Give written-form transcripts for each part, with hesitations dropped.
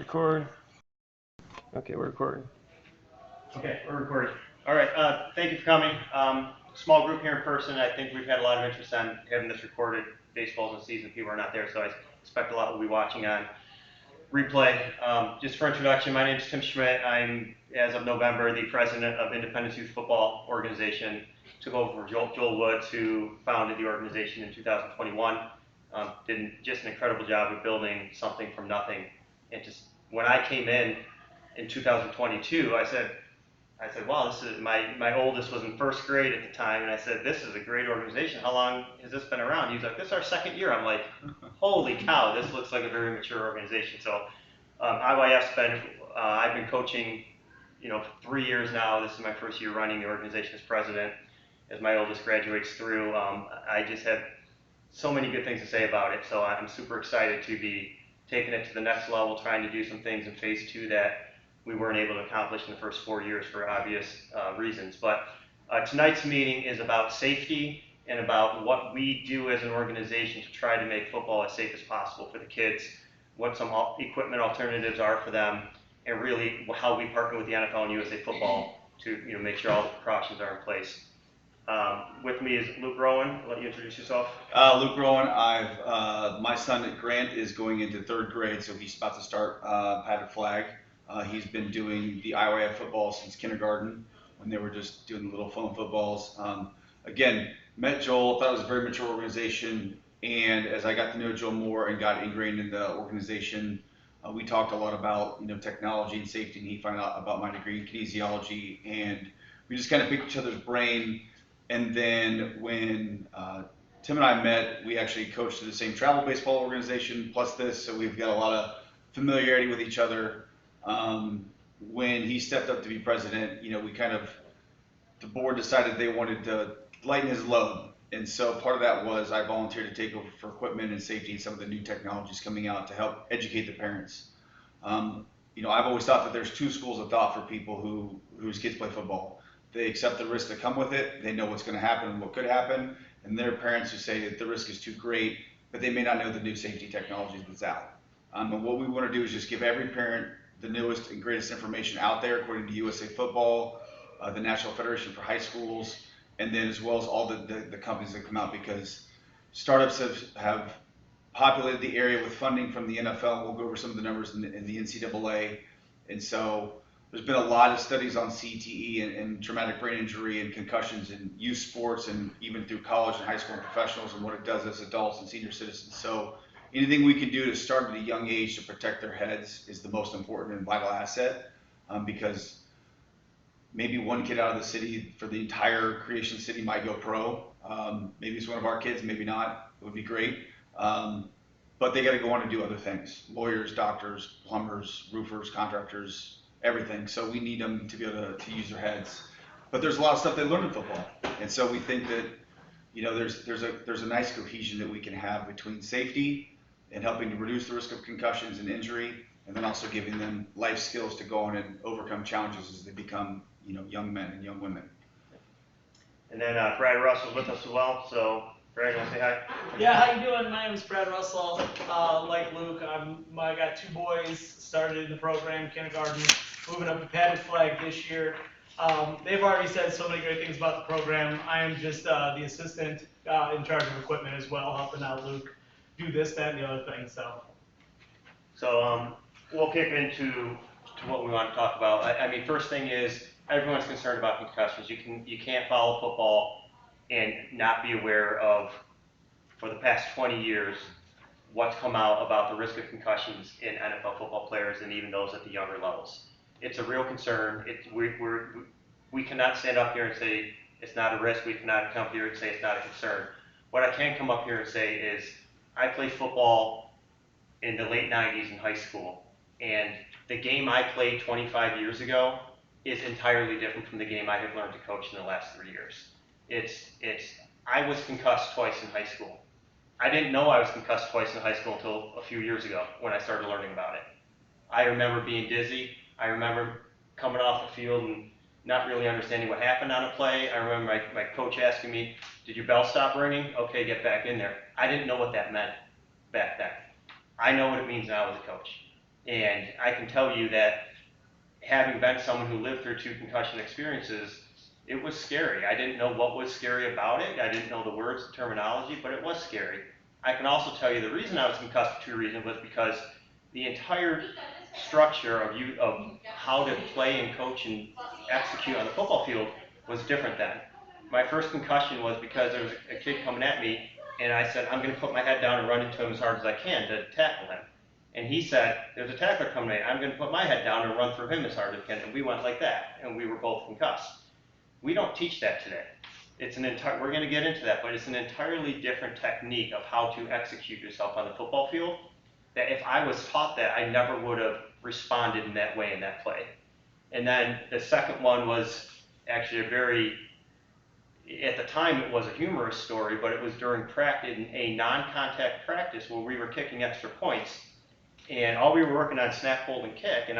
Record. Okay, we're recording. Okay, we're recording. All right, thank you for coming. Small group here in person. I think we've had a lot of interest on having this recorded. Baseball's in season, people are not there, so I expect a lot will be watching on replay. Just for introduction, my name is Tim Schmidt. I'm, as of November, the president of Independence Youth Football Organization. Took over for Joel Woods, who founded the organization in 2021. Did just an incredible job of building something from nothing. And just when I came in 2022, I said, wow, this is my oldest was in first grade at the time, and I said, this is a great organization. How long has this been around? He's like, this is our second year. I'm like, holy cow, this looks like a very mature organization. So IYF's been, I've been coaching, for 3 years now. This is my first year running the organization as president. As my oldest graduates through, I just have so many good things to say about it. So I'm super excited to be taking it to the next level, trying to do some things in phase 2 that we weren't able to accomplish in the first 4 years for obvious reasons. But tonight's meeting is about safety and about what we do as an organization to try to make football as safe as possible for the kids, what some equipment alternatives are for them, and really how we partner with the NFL and USA Football to make sure all the precautions are in place. With me is Luke Rowan. I'll let you introduce yourself. Luke Rowan. My son Grant is going into 3rd grade, so he's about to start padded flag. He's been doing the IYF football since kindergarten, when they were just doing the little foam footballs. Again, met Joel, thought it was a very mature organization, and as I got to know Joel more and got ingrained in the organization, we talked a lot about technology and safety, and he found out about my degree in kinesiology, and we just kind of picked each other's brain. And then when Tim and I met, we actually coached at the same travel baseball organization plus this, so we've got a lot of familiarity with each other. When he stepped up to be president, the board decided they wanted to lighten his load. And so part of that was I volunteered to take over for equipment and safety and some of the new technologies coming out to help educate the parents. I've always thought that there's 2 schools of thought for people whose kids play football. They accept the risks that come with it. They know what's going to happen and what could happen. And there are parents who say that the risk is too great, but they may not know the new safety technology that's out. And what we want to do is just give every parent the newest and greatest information out there, according to USA Football, the National Federation for High Schools, and then as well as all the companies that come out, because startups have populated the area with funding from the NFL. We'll go over some of the numbers in the NCAA. And so there's been a lot of studies on CTE and traumatic brain injury and concussions in youth sports and even through college and high school and professionals and what it does as adults and senior citizens. So anything we can do to start at a young age to protect their heads is the most important and vital asset, because maybe one kid out of the city for the entire Creation City might go pro. Maybe it's one of our kids, maybe not. It would be great. But they got to go on and do other things. Lawyers, doctors, plumbers, roofers, contractors, everything. So we need them to be able to use their heads. But there's a lot of stuff they learn in football. And so we think that there's a nice cohesion that we can have between safety and helping to reduce the risk of concussions and injury, and then also giving them life skills to go on and overcome challenges as they become young men and young women. And then Brad Russell's with us as well. So Brad, you want to say hi? Yeah, how you doing? My name is Brad Russell. Like Luke, I got 2 boys, started in the program, kindergarten, moving up to padded flag this year. They've already said so many great things about the program. I am just the assistant in charge of equipment as well, helping out Luke do this, that, and the other thing. So we'll kick into what we want to talk about. I mean, first thing is everyone's concerned about concussions. You can't follow football and not be aware of, for the past 20 years, what's come out about the risk of concussions in NFL football players and even those at the younger levels. It's a real concern. We cannot stand up here and say it's not a risk. We cannot come here and say it's not a concern. What I can come up here and say is I played football in the late 90s in high school, and the game I played 25 years ago is entirely different from the game I have learned to coach in the last 3 years. I was concussed twice in high school. I didn't know I was concussed twice in high school until a few years ago when I started learning about it. I remember being dizzy. I remember coming off the field and not really understanding what happened on a play. I remember my coach asking me, did your bell stop ringing? Okay, get back in there. I didn't know what that meant back then. I know what it means now as a coach. And I can tell you that having been someone who lived through 2 concussion experiences, it was scary. I didn't know what was scary about it. I didn't know the words, the terminology, but it was scary. I can also tell you the reason I was concussed for 2 reasons was because the entire structure of how to play and coach and execute on the football field was different then. My first concussion was because there was a kid coming at me, and I said, I'm going to put my head down and run into him as hard as I can to tackle him. And he said, there's a tackler coming at me, I'm going to put my head down and run through him as hard as I can. And we went like that, and we were both concussed. We don't teach that today. We're going to get into that, but it's an entirely different technique of how to execute yourself on the football field. That if I was taught that, I never would have responded in that way in that play. And then the second one was actually at the time it was a humorous story, but it was during practice, a non-contact practice where we were kicking extra points. And all we were working on snap, hold, and kick. And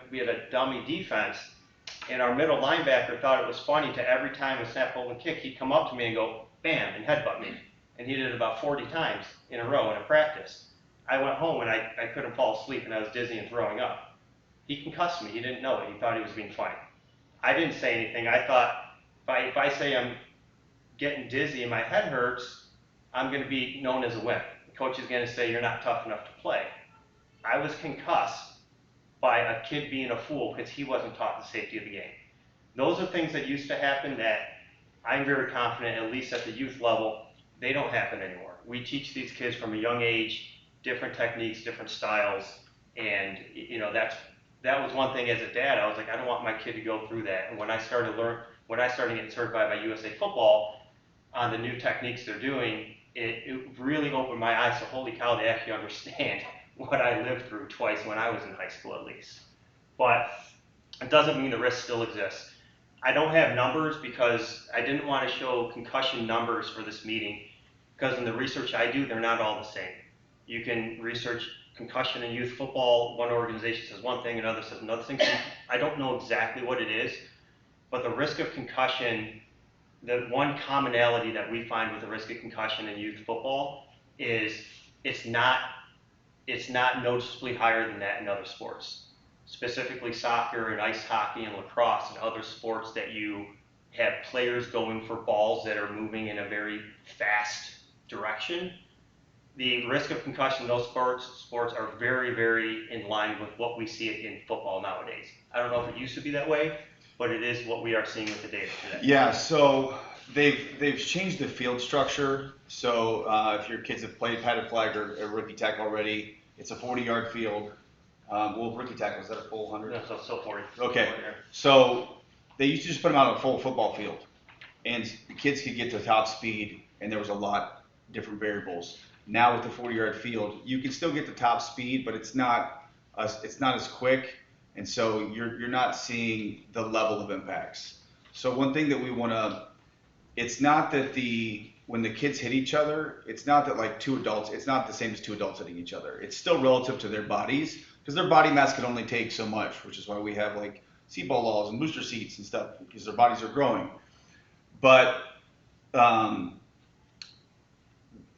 we had a dummy defense. And our middle linebacker thought it was funny to every time a snap, hold, and kick, he'd come up to me and go, bam, and headbutt me. And he did it about 40 times in a row in a practice. I went home and I couldn't fall asleep and I was dizzy and throwing up. He concussed me. He didn't know it. He thought he was being funny. I didn't say anything. I thought if I say I'm getting dizzy and my head hurts, I'm going to be known as a wimp. The coach is going to say you're not tough enough to play. I was concussed by a kid being a fool because he wasn't taught the safety of the game. Those are things that used to happen that I'm very confident, at least at the youth level, they don't happen anymore. We teach these kids from a young age, different techniques, different styles, and that was one thing as a dad. I was like, I don't want my kid to go through that. And when I started getting certified by USA Football on the new techniques they're doing, it really opened my eyes to holy cow, they actually understand what I lived through twice when I was in high school at least. But it doesn't mean the risk still exists. I don't have numbers because I didn't want to show concussion numbers for this meeting because in the research I do, they're not all the same. You can research concussion in youth football. One organization says one thing, another says another thing. I don't know exactly what it is, but the risk of concussion, the one commonality that we find with the risk of concussion in youth football is it's not noticeably higher than that in other sports, specifically soccer and ice hockey and lacrosse and other sports that you have players going for balls that are moving in a very fast direction. The risk of concussion in those sports are very, very in line with what we see in football nowadays. I don't know if it used to be that way, but it is what we are seeing with the data today. Yeah, so they've changed the field structure. So if your kids have played padded flag or a rookie tackle already, it's a 40-yard field. Well, rookie tackle, is that a full 100? No, so still 40. Okay, so they used to just put them out on a full football field, and the kids could get to top speed, and there was a lot different variables. Now with the 40-yard field, you can still get to top speed, but it's not as quick, and so you're not seeing the level of impacts. So one thing that we want to, it's not that when the kids hit each other, it's not that like two adults, it's not the same as two adults hitting each other. It's still relative to their bodies because their body mass can only take so much, which is why we have like seatbelt laws and booster seats and stuff because their bodies are growing. But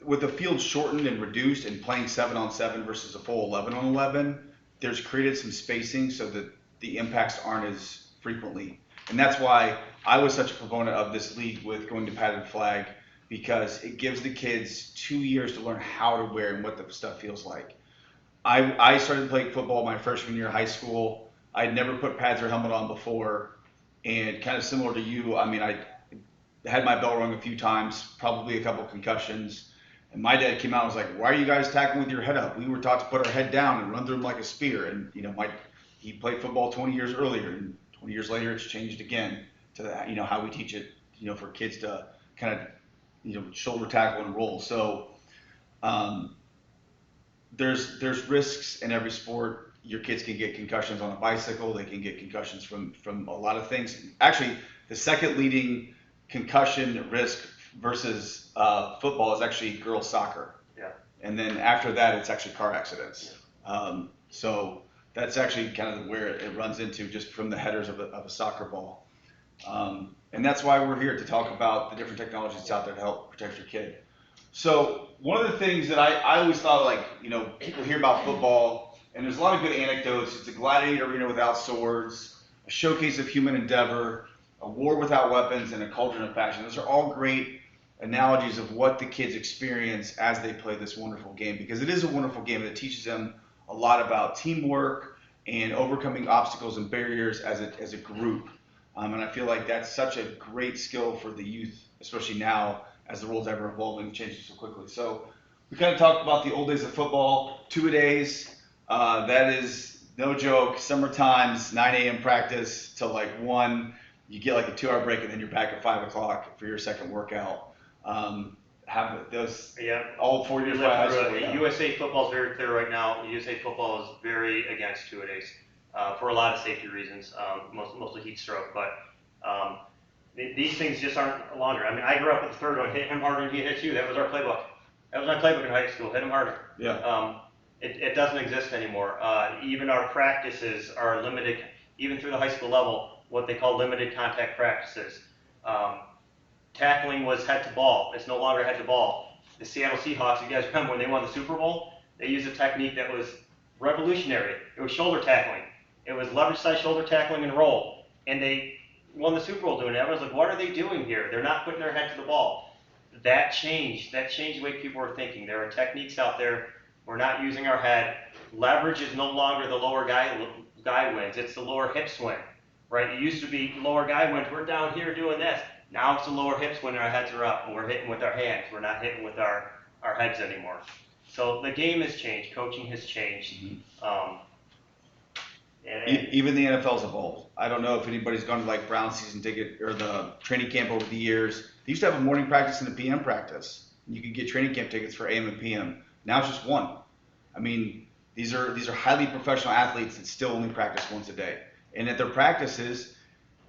with the field shortened and reduced and playing 7-on-7 versus a full 11-on-11, there's created some spacing so that the impacts aren't as frequently. And that's why I was such a proponent of this league with going to padded flag because it gives the kids 2 years to learn how to wear and what the stuff feels like. I started playing football my freshman year of high school. I'd never put pads or helmet on before. And kind of similar to you, I mean, I had my bell rung a few times, probably a couple concussions. And my dad came out and was like, why are you guys tackling with your head up? We were taught to put our head down and run through them like a spear. And, he played football 20 years earlier. And 20 years later, it's changed again to, how we teach it, for kids to kind of, shoulder tackle and roll. So there's risks in every sport. Your kids can get concussions on a bicycle. They can get concussions from a lot of things. Actually, the second leading concussion risk versus football is actually girls soccer. Yeah. And then after that, it's actually car accidents. Yeah. So that's actually kind of where it runs into just from the headers of a soccer ball. And that's why we're here to talk about the different technologies that's out there to help protect your kid. So one of the things that I always thought, people hear about football And there's a lot of good anecdotes. It's a gladiator arena without swords, a showcase of human endeavor, a war without weapons, and a cauldron of passion. Those are all great analogies of what the kids experience as they play this wonderful game, because it is a wonderful game that teaches them a lot about teamwork and overcoming obstacles and barriers as a group. And I feel like that's such a great skill for the youth, especially now as the world's ever evolving and changing so quickly. So we kind of talked about the old days of football, 2-a-days. That is no joke. Summer times, 9 a.m. practice till like 1. You get like a 2-hour break and then you're back at 5 o'clock for your second workout. Have those all 4 years by high school. Yeah. USA football is very clear right now. USA football is very against 2-a-days for a lot of safety reasons, mostly heat stroke. But these things just aren't longer. I mean, I grew up with the third one: hit him harder than he hits you. That was our playbook. That was my playbook in high school: hit him harder. Yeah. It doesn't exist anymore. Even our practices are limited, even through the high school level, what they call limited contact practices. Tackling was head to ball. It's no longer head to ball. The Seattle Seahawks, you guys remember when they won the Super Bowl? They used a technique that was revolutionary. It was shoulder tackling. It was leverage side shoulder tackling and roll. And they won the Super Bowl doing it. Everyone's like, what are they doing here? They're not putting their head to the ball. That changed the way people were thinking. There are techniques out there. We're not using our head. Leverage is no longer the lower guy wins. It's the lower hips win, right? It used to be lower guy wins. We're down here doing this. Now it's the lower hips when our heads are up and we're hitting with our hands. We're not hitting with our heads anymore. So the game has changed. Coaching has changed. Even the NFL's evolved. I don't know if anybody's gone to like Brown season ticket or the training camp over the years. They used to have a morning practice and a PM practice. You could get training camp tickets for AM and PM. Now it's just one. I mean, these are highly professional athletes that still only practice once a day. And at their practices,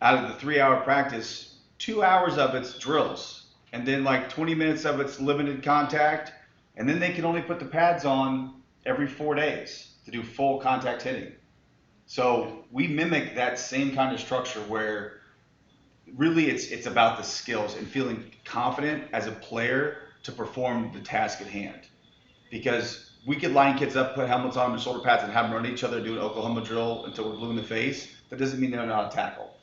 out of the 3-hour practice, 2 hours of it's drills, and then like 20 minutes of it's limited contact, and then they can only put the pads on every 4 days to do full contact hitting. So we mimic that same kind of structure where really it's about the skills and feeling confident as a player to perform the task at hand. Because we could line kids up, put helmets on and shoulder pads and have them run each other, do an Oklahoma drill until we're blue in the face. That doesn't mean they don't know how to tackle.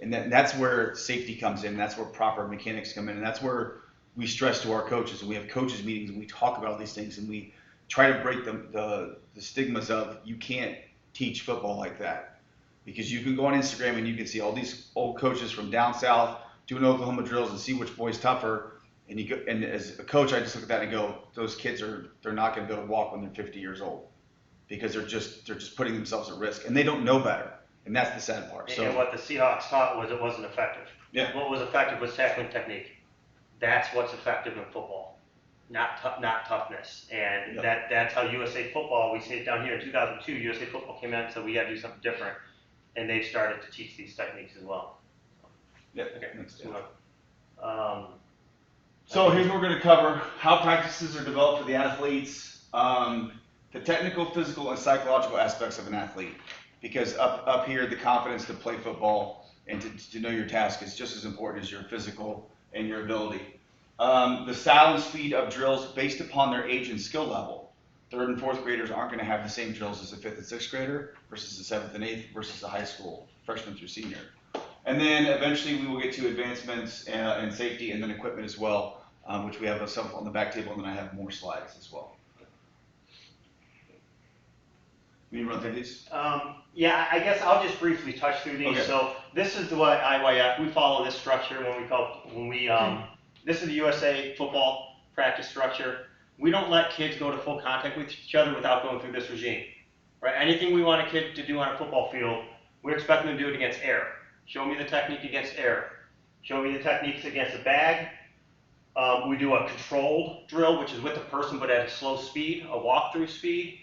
And that's where safety comes in. That's where proper mechanics come in. And that's where we stress to our coaches. And we have coaches meetings and we talk about these things and we try to break the stigmas of you can't teach football like that. Because you can go on Instagram and you can see all these old coaches from down south doing Oklahoma drills and see which boy's tougher. And as a coach, I just look at that and go, those kids they're not going to be able to walk when they're 50 years old because they're just putting themselves at risk and they don't know better. And that's the sad part. So, and what the Seahawks taught was it wasn't effective. Yeah. What was effective was tackling technique. That's what's effective in football, not toughness. And that's how USA football, we see it down here in 2002, USA football came out and said we got to do something different. And they've started to teach these techniques as well. Yeah. Okay. Next, So here's what we're going to cover: how practices are developed for the athletes, the technical, physical, and psychological aspects of an athlete. Because up here, the confidence to play football and to know your task is just as important as your physical and your ability. The style and speed of drills based upon their age and skill level. 3rd and 4th graders aren't going to have the same drills as a 5th and 6th grader versus the 7th and 8th versus the high school freshman through senior. And then eventually we will get to advancements and safety and then equipment as well, which we have some on the back table, and then I have more slides as well. Can you run through these? Yeah, I guess I'll just briefly touch through these. Okay. So this is what IYF, we follow this structure this is the USA football practice structure. We don't let kids go to full contact with each other without going through this regime, right? Anything we want a kid to do on a football field, we expect them to do it against air. Show me the technique against air. Show me the techniques against a bag. We do a controlled drill, which is with the person but at a slow speed, a walk-through speed.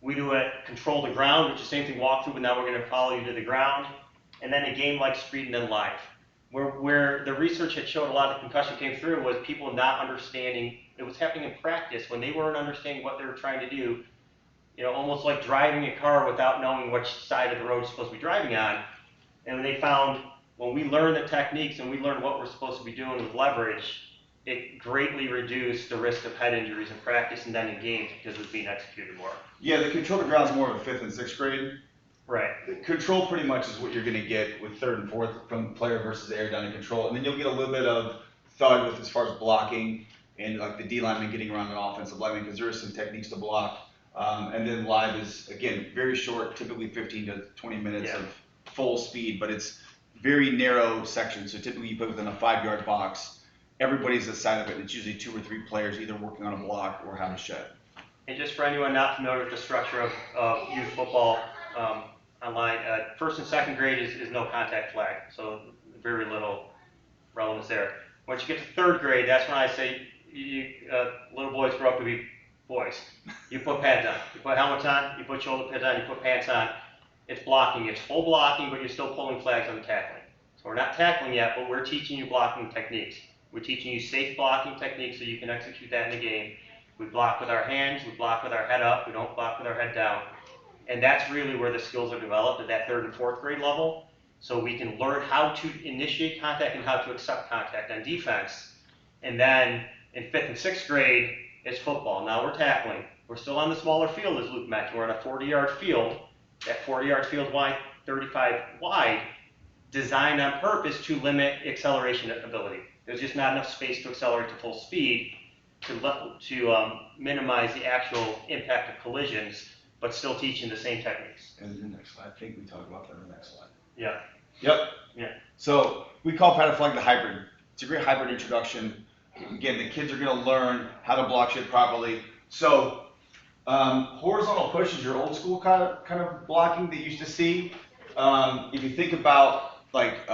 We do a control the ground, which is the same thing walk-through, but now we're going to follow you to the ground. And then a game-like speed and then live. Where the research had showed a lot of concussion came through was people not understanding, it was happening in practice when they weren't understanding what they were trying to do, almost like driving a car without knowing which side of the road you're supposed to be driving on. And they found when we learn the techniques and we learn what we're supposed to be doing with leverage, it greatly reduced the risk of head injuries in practice and then in games because it was being executed more. Yeah, the control the ground is more of a 5th and 6th grade. Right. The control pretty much is what you're going to get with 3rd and 4th from player versus air down in control, and then you'll get a little bit of thud with as far as blocking and like the D lineman getting around an offensive lineman because there is some techniques to block. And then live is again very short, typically 15 to 20 minutes of full speed, but it's very narrow sections. So typically you put within a 5-yard box. Everybody's inside of it. It's usually 2 or 3 players either working on a block or have a shed. And just for anyone not familiar with the structure of youth football online, 1st and 2nd grade is no contact flag, so very little relevance there. Once you get to 3rd grade, that's when I say little boys grow up to be boys. You put pads on, you put helmets on, you put shoulder pads on, you put pants on. It's blocking, it's full blocking, but you're still pulling flags on the tackling. So we're not tackling yet, but we're teaching you blocking techniques. We're teaching you safe blocking techniques so you can execute that in the game. We block with our hands, we block with our head up, we don't block with our head down. And that's really where the skills are developed at that 3rd and 4th grade level. So we can learn how to initiate contact and how to accept contact on defense. And then in 5th and 6th grade, it's football. Now we're tackling. We're still on the smaller field, as Luke mentioned. We're on a 40-yard field. That 40-yard field wide, 35 wide, designed on purpose to limit acceleration ability. There's just not enough space to accelerate to full speed to minimize the actual impact of collisions, but still teaching the same techniques. And the next slide, I think we talked about that in the next slide. Yeah. Yep. Yeah. So we call padded flag the hybrid. It's a great hybrid introduction. Again, the kids are going to learn how to block shit properly. So horizontal push is your old school kind of blocking that you used to see. If you think about like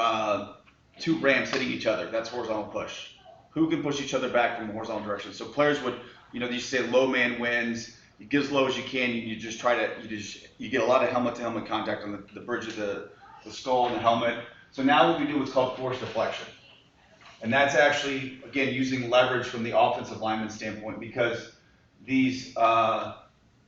2 rams hitting each other, that's horizontal push. Who can push each other back from the horizontal direction? So players would, they used to say low man wins. You get as low as you can. You just try to, you get a lot of helmet to helmet contact on the bridge of the skull and the helmet. So now what we do is called force deflection. And that's actually, again, using leverage from the offensive lineman standpoint because these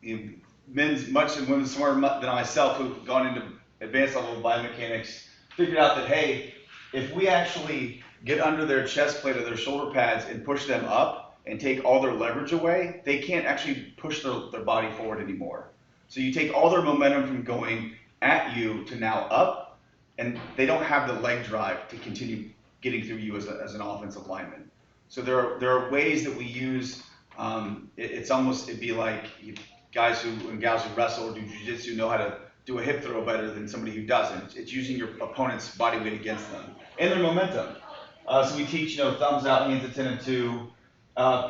men's, much and women smarter than myself who've gone into advanced level of biomechanics, figured out that, hey, if we actually get under their chest plate or their shoulder pads and push them up and take all their leverage away, they can't actually push their body forward anymore. So you take all their momentum from going at you to now up, and they don't have the leg drive to continue getting through you as an offensive lineman. So there are ways that we use, it'd be like guys and gals who wrestle or do jiu-jitsu know how to do a hip throw better than somebody who doesn't. It's using your opponent's body weight against them and their momentum. So we teach, thumbs out, hands attentive to.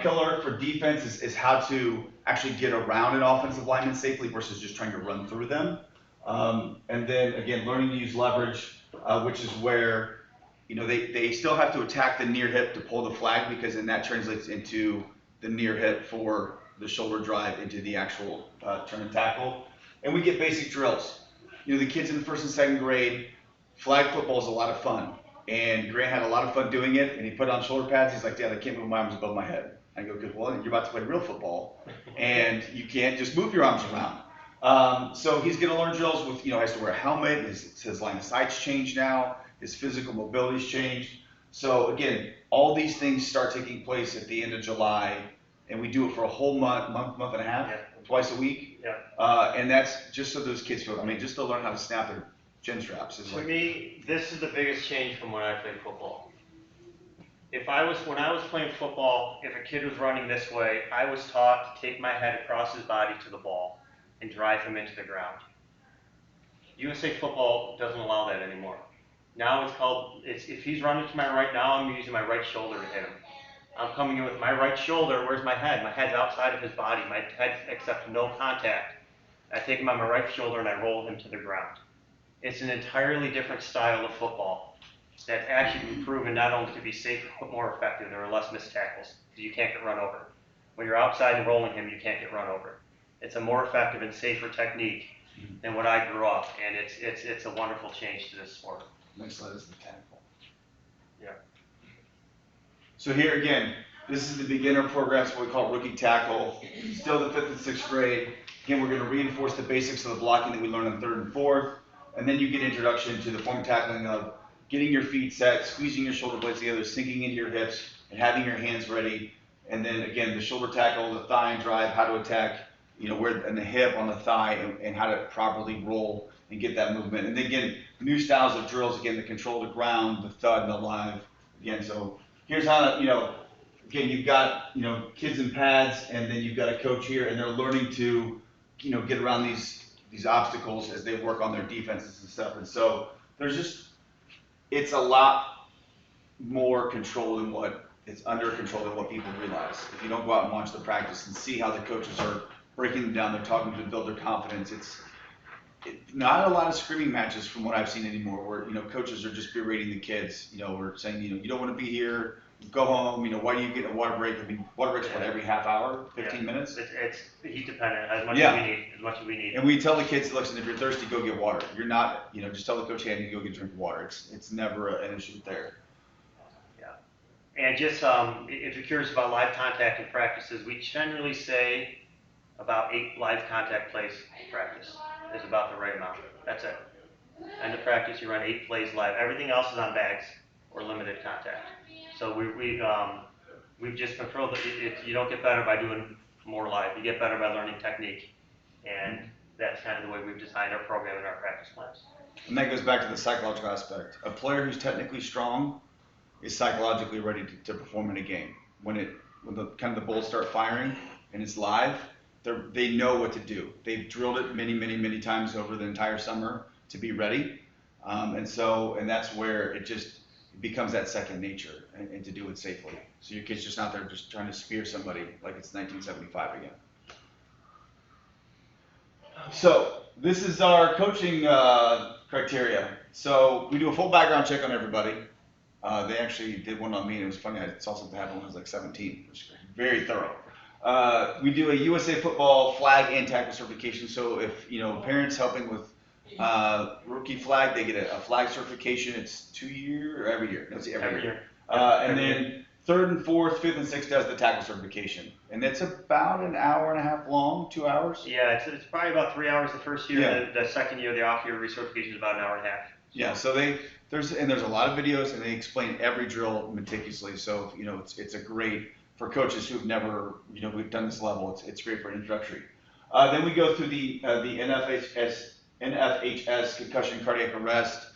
Pillar for defense is how to actually get around an offensive lineman safely versus just trying to run through them. And then again, learning to use leverage, which is where they still have to attack the near hip to pull the flag because then that translates into the near hip for the shoulder drive into the actual turn and tackle. And we get basic drills. The kids in the 1st and 2nd grade, flag football is a lot of fun. And Grant had a lot of fun doing it, and he put on shoulder pads. He's like, Dad, I can't move my arms above my head. I go, good, well, you're about to play real football, and you can't just move your arms around. So he's going to learn drills with, has to wear a helmet. His line of sight's changed now. His physical mobility's changed. So again, all these things start taking place at the end of July, and we do it for a whole month and a half, twice a week. Yeah. And that's just so those kids feel, just to learn how to snap their chin straps. To me, this is the biggest change from when I played football. When I was playing football, if a kid was running this way, I was taught to take my head across his body to the ball and drive him into the ground. USA football doesn't allow that anymore. Now if he's running to my right now, I'm using my right shoulder to hit him. I'm coming in with my right shoulder. Where's my head? My head's outside of his body. My head accepts no contact. I take him on my right shoulder and I roll him to the ground. It's an entirely different style of football that's actually been proven not only to be safer but more effective. There are less missed tackles because you can't get run over. When you're outside and rolling him, you can't get run over. It's a more effective and safer technique than what I grew up, and it's a wonderful change to this sport. Next slide is the tackle. Yeah. So here again, this is the beginner program, so we call it rookie tackle. Still the 5th and 6th grade. Again, we're going to reinforce the basics of the blocking that we learned in 3rd and 4th. And then you get introduction to the form tackling of getting your feet set, squeezing your shoulder blades together, sinking into your hips, and having your hands ready. And then again, the shoulder tackle, the thigh and drive, how to attack, where, and the hip on the thigh, and how to properly roll and get that movement. And then again, new styles of drills, again, the control the ground, the thud, and the live. Again, so here's how to, again, you've got, kids in pads, and then you've got a coach here, and they're learning to, get around these obstacles as they work on their defenses and stuff. And so it's a lot more control than it's under control than what people realize. If you don't go out and watch the practice and see how the coaches are breaking them down, they're talking to build their confidence. It's not a lot of screaming matches from what I've seen anymore, where coaches are just berating the kids, or saying you don't want to be here, go home. Why do you get a water break? I mean, water breaks every half hour, 15 minutes. It's heat dependent as much as we need. And we tell the kids, listen, if you're thirsty, go get water. You're not, just tell the coach, hey, I need to go get a drink of water. It's never an issue there. And just if you're curious about live contact in practices, we generally say about 8 live contact plays practice is about the right amount. That's it. End of practice, you run 8 plays live. Everything else is on bags or limited contact. So we've just controlled it. You don't get better by doing more live. You get better by learning technique, and that's kind of the way we've designed our program and our practice plans. And that goes back to the psychological aspect. A player who's technically strong is psychologically ready to perform in a game. When the bullets start firing and it's live, they know what to do. They've drilled it many times over the entire summer to be ready, and that's where it becomes that second nature, and to do it safely. So your kid's just not there just trying to spear somebody like it's 1975 again. So this is our coaching criteria. So we do a full background check on everybody. They actually did one on me, and it was funny. I saw something happen when I was like 17. It was very thorough. We do a USA Football flag and tackle certification. So if parents helping with rookie flag, they get a flag certification. It's 2 year or every year. That's every year. And then 3rd and 4th, 5th and 6th does the tackle certification, and it's about an hour and a half long, 2 hours. Yeah, it's probably about 3 hours the first year. Yeah. The second year, the off year recertification is about an hour and a half. Yeah, so there's a lot of videos, and they explain every drill meticulously. So it's a great for coaches who've never we've done this level. It's great for an introductory. Then we go through the NFHS concussion cardiac arrest,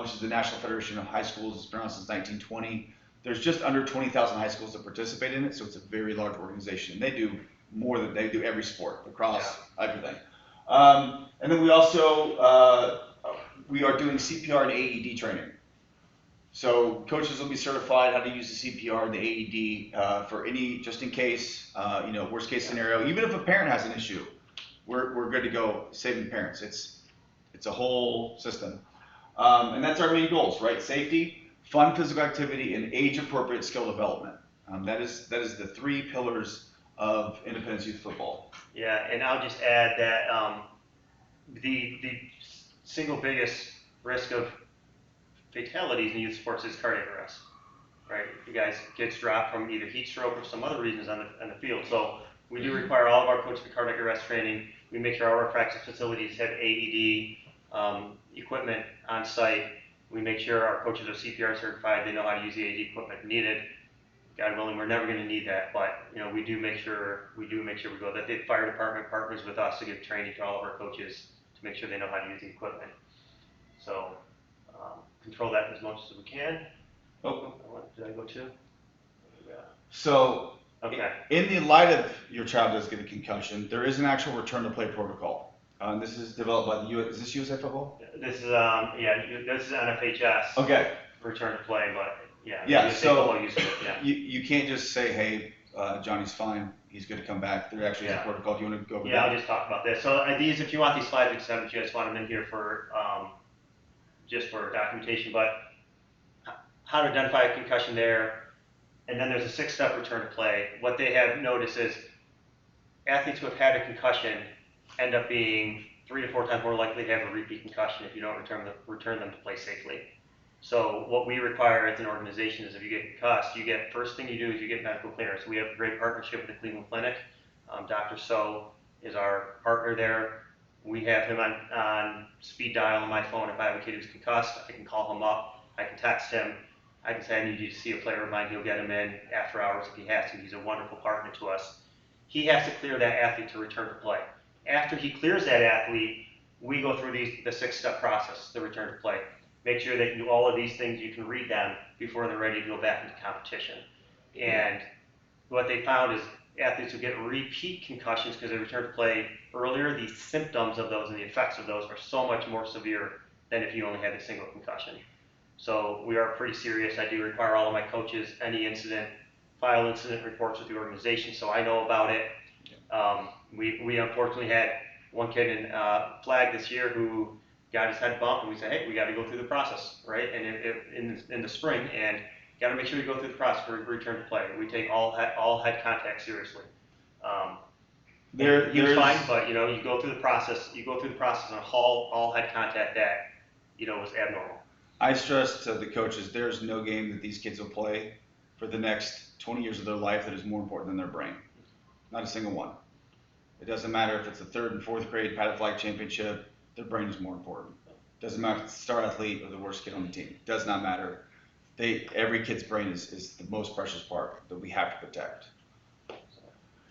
which is the National Federation of High Schools. It's been around since 1920. There's just under 20,000 high schools that participate in it, so it's a very large organization. And they do more than they do every sport across everything. And then we also we are doing CPR and AED training. So coaches will be certified how to use the CPR and the AED for any, just in case, worst case scenario. Even if a parent has an issue, we're good to go saving parents. It's a whole system. And that's our main goals, right? Safety, fun physical activity, and age-appropriate skill development. That is the 3 pillars of Independence Youth Football. Yeah, and I'll just add that the single biggest risk of fatalities in youth sports is cardiac arrest, right? You guys kids drop from either heat stroke or some other reasons on the field. So we do require all of our coaches for cardiac arrest training. We make sure our practice facilities have AED equipment on site. We make sure our coaches are CPR certified. They know how to use the AED equipment needed. God willing, we're never going to need that, but we do make sure we go. That the fire department partners with us to give training to all of our coaches to make sure they know how to use the equipment. So control that as much as we can. Oh, did I go too? Yeah. So, okay. In the light of your child does get a concussion, there is an actual return-to-play protocol. This is developed by the is this USA Football? This is this is NFHS. Okay. Return-to-play, but yeah. Yeah. So you can't just say, hey, Johnny's fine. He's good to come back. There actually is a protocol. Do you want to go over that? Yeah, I'll just talk about this. So these, if you want these slides, we can you just want them in here for just for documentation. But how to identify a concussion there, and then there's a 6-step return to play. What they have noticed is athletes who have had a concussion end up being 3 to 4 times more likely to have a repeat concussion if you don't return them to play safely. So what we require as an organization is if you get concussed, first thing you do is you get medical clearance. We have a great partnership with the Cleveland Clinic. Dr. So is our partner there. We have him on speed dial on my phone. If I have a kid who's concussed, I can call him up. I can text him. I can say, I need you to see a player of mine. He'll get him in after hours if he has to. He's a wonderful partner to us. He has to clear that athlete to return to play. After he clears that athlete, we go through the 6-step process, the return to play. Make sure they can do all of these things. You can read them before they're ready to go back into competition. And what they found is athletes who get repeat concussions because they return to play earlier, the symptoms of those and the effects of those are so much more severe than if you only had a single concussion. So we are pretty serious. I do require all of my coaches, any incident, file incident reports with the organization so I know about it. We unfortunately had one kid in flag this year who got his head bumped, and we said, hey, we got to go through the process, right? And in the spring, and got to make sure you go through the process for return to play. We take all head contact seriously. He was fine, but you go through the process. You go through the process on all head contact that was abnormal. I stress to the coaches, there's no game that these kids will play for the next 20 years of their life that is more important than their brain. Not a single one. It doesn't matter if it's the 3rd and 4th grade padded flag championship, their brain is more important. Doesn't matter if it's the star athlete or the worst kid on the team. Does not matter. Every kid's brain is the most precious part that we have to protect.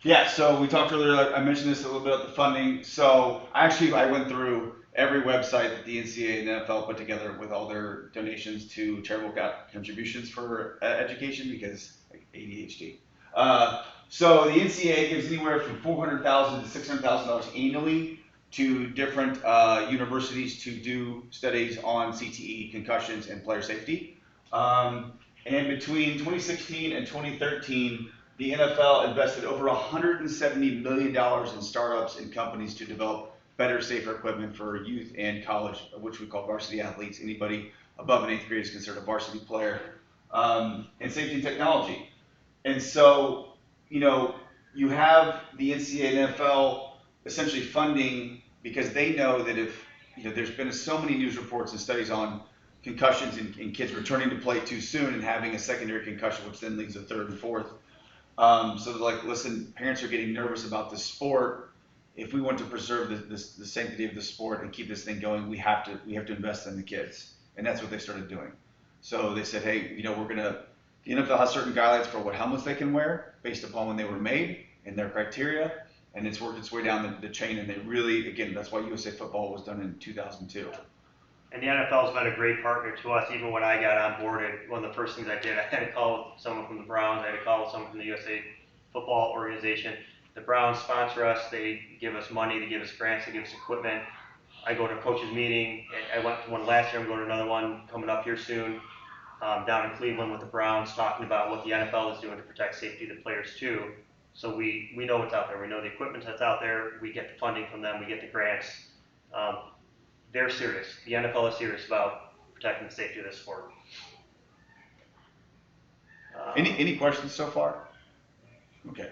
Yeah, so we talked earlier, I mentioned this a little bit about the funding. So actually I went through every website that the NCAA and the NFL put together with all their donations to charitable contributions for education because like ADHD. So the NCAA gives anywhere from $400,000 to $600,000 annually to different universities to do studies on CTE, concussions, and player safety. And between 2016 and 2013, the NFL invested over $170 million in startups and companies to develop better, safer equipment for youth and college, which we call varsity athletes. Anybody above an 8th grade is considered a varsity player, and safety and technology. And so, you have the NCAA and NFL essentially funding because they know that if, there's been so many news reports and studies on concussions and kids returning to play too soon and having a secondary concussion, which then leads to 3rd and 4th. So they're like, listen, parents are getting nervous about this sport. If we want to preserve the sanctity of the sport and keep this thing going, we have to invest in the kids. And that's what they started doing. So they said, hey, the NFL has certain guidelines for what helmets they can wear based upon when they were made and their criteria. And it's worked its way down the chain. And they really, again, that's why USA Football was done in 2002. And the NFL's been a great partner to us. Even when I got on board, one of the first things I did, I had a call with someone from the Browns. I had a call with someone from the USA Football organization. The Browns sponsor us. They give us money. They give us grants. They give us equipment. I go to a coaches meeting. I went to one last year. I'm going to another one coming up here soon, down in Cleveland with the Browns, talking about what the NFL is doing to protect safety of the players too. So we know what's out there. We know the equipment that's out there. We get the funding from them. We get the grants. They're serious. The NFL is serious about protecting the safety of this sport. Any questions so far? Okay.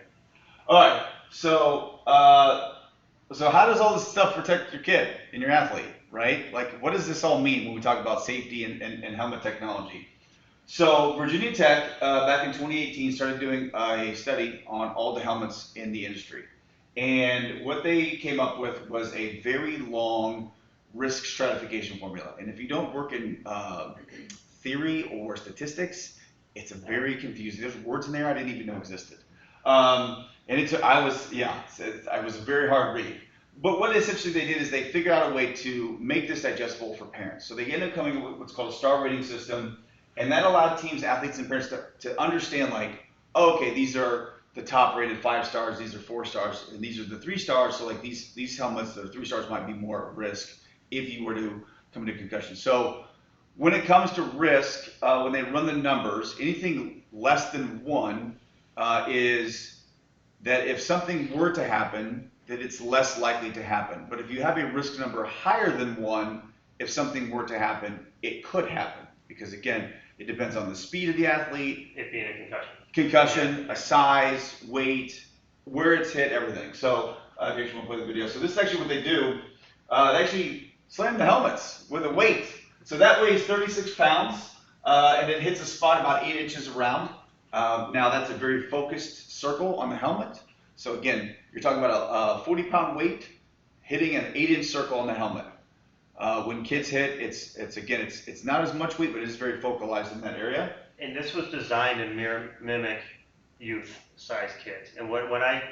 All right. So how does all this stuff protect your kid and your athlete, right? Like, what does this all mean when we talk about safety and helmet technology? So Virginia Tech, back in 2018, started doing a study on all the helmets in the industry. And what they came up with was a very long risk stratification formula. And if you don't work in theory or statistics, it's a very confusing. There's words in there I didn't even know existed. And it was a very hard read. But what essentially they did is they figured out a way to make this digestible for parents. So they ended up coming up with what's called a star rating system. And that allowed teams, athletes, and parents to understand, like, oh, okay, these are the top rated 5 stars, these are 4 stars, and these are the 3 stars. So like these helmets that are 3 stars might be more at risk if you were to come into concussion. So when it comes to risk, when they run the numbers, anything less than 1 is that if something were to happen, that it's less likely to happen. But if you have a risk number higher than 1, if something were to happen, it could happen. Because again, it depends on the speed of the athlete. It being a concussion. Concussion, a size, weight, where it's hit, everything. So if you want to play the video. So this is actually what they do. They actually slam the helmets with a weight. So that weighs 36 pounds, and it hits a spot about 8 inches around. Now that's a very focused circle on the helmet. So again, you're talking about a 40-pound weight hitting an 8-inch circle on the helmet. When kids hit, it's not as much weight, but it is very focalized in that area. And this was designed to mimic youth-sized kids. And when I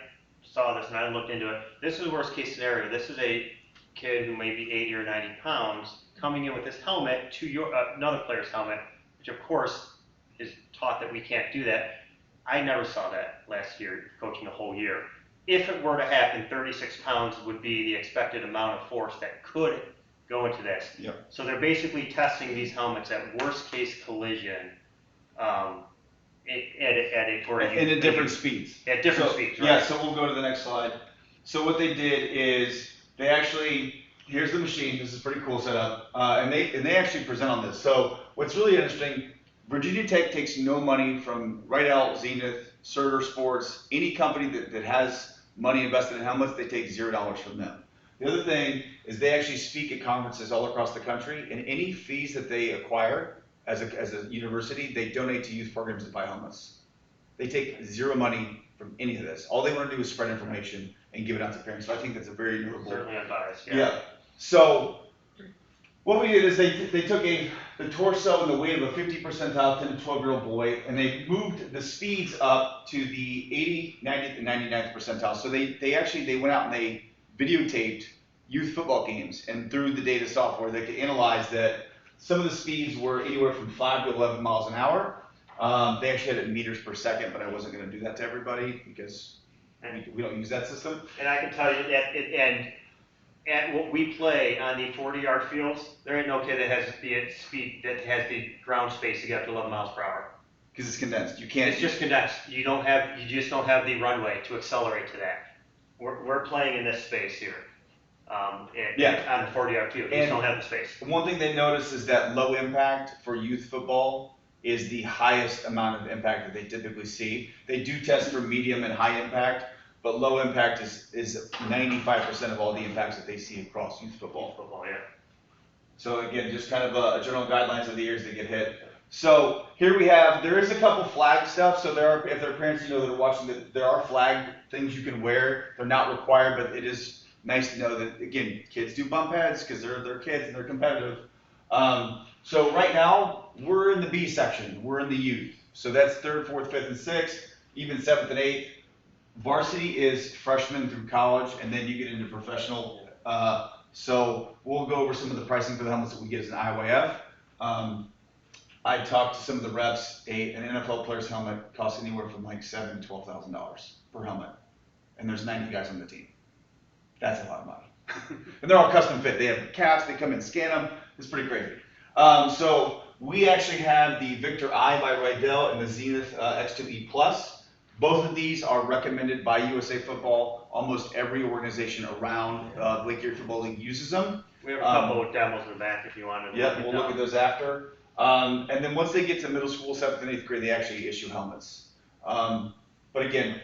saw this and I looked into it, this is the worst case scenario. This is a kid who may be 80 or 90 pounds coming in with this helmet to another player's helmet, which of course is taught that we can't do that. I never saw that last year, coaching a whole year. If it were to happen, 36 pounds would be the expected amount of force that could go into this. Yep. So they're basically testing these helmets at worst case collision at different speeds. At different speeds, right? Yeah, so we'll go to the next slide. So what they did is they actually, here's the machine. This is pretty cool setup, and they actually present on this. So what's really interesting, Virginia Tech takes no money from Rydell, Zenith, Surter Sports, any company that has money invested in helmets. They take $0 from them. The other thing is they actually speak at conferences all across the country, and any fees that they acquire as a university, they donate to youth programs that buy helmets. They take zero money from any of this. All they want to do is spread information and give it out to parents. So I think that's a very notable. Certainly unbiased, Yeah. So what we did is they took the torso and the weight of a 50 percentile 10 to 12-year-old boy, and they moved the speeds up to the 80, 90th, and 99th percentile. So they went out and they videotaped youth football games, and through the data software, they could analyze that some of the speeds were anywhere from 5 to 11 miles an hour. They actually had it in meters per second, but I wasn't going to do that to everybody because we don't use that system. And I can tell you that at what we play on the 40-yard fields, there ain't no kid that has the speed, that has the ground space to get up to 11 miles per hour. Because it's condensed. You can't. It's just condensed. You just don't have the runway to accelerate to that. We're playing in this space here. On the 40-yard field, you just don't have the space. One thing they notice is that low impact for youth football is the highest amount of impact that they typically see. They do test for medium and high impact, but low impact is 95% of all the impacts that they see across youth football. Yeah. So again, just kind of a general guidelines of the years they get hit. So here we have, there is a couple flag stuff. So if their parents, that are watching, there are flag things you can wear. They're not required, but it is nice to know that, again, kids do bump heads because they're kids and they're competitive. So right now, we're in the B section. We're in the youth. So that's 3rd, 4th, 5th, and 6th, even 7th and 8th. Varsity is freshman through college, and then you get into professional. So we'll go over some of the pricing for the helmets that we get as an IYF. I talked to some of the reps. An NFL player's helmet costs anywhere from like $7,000 to $12,000 per helmet, and there's 90 guys on the team. That's a lot of money. And they're all custom fit. They have caps, they come in, scan them. It's pretty crazy. So we actually have the Victor I by Rydell and the Zenith X2E Plus. Both of these are recommended by USA Football. Almost every organization around Lake Erie Football League uses them. We have a couple of demos in the back if you want to. Yeah, we'll look at those after. And then once they get to middle school, 7th and 8th grade, they actually issue helmets. But again,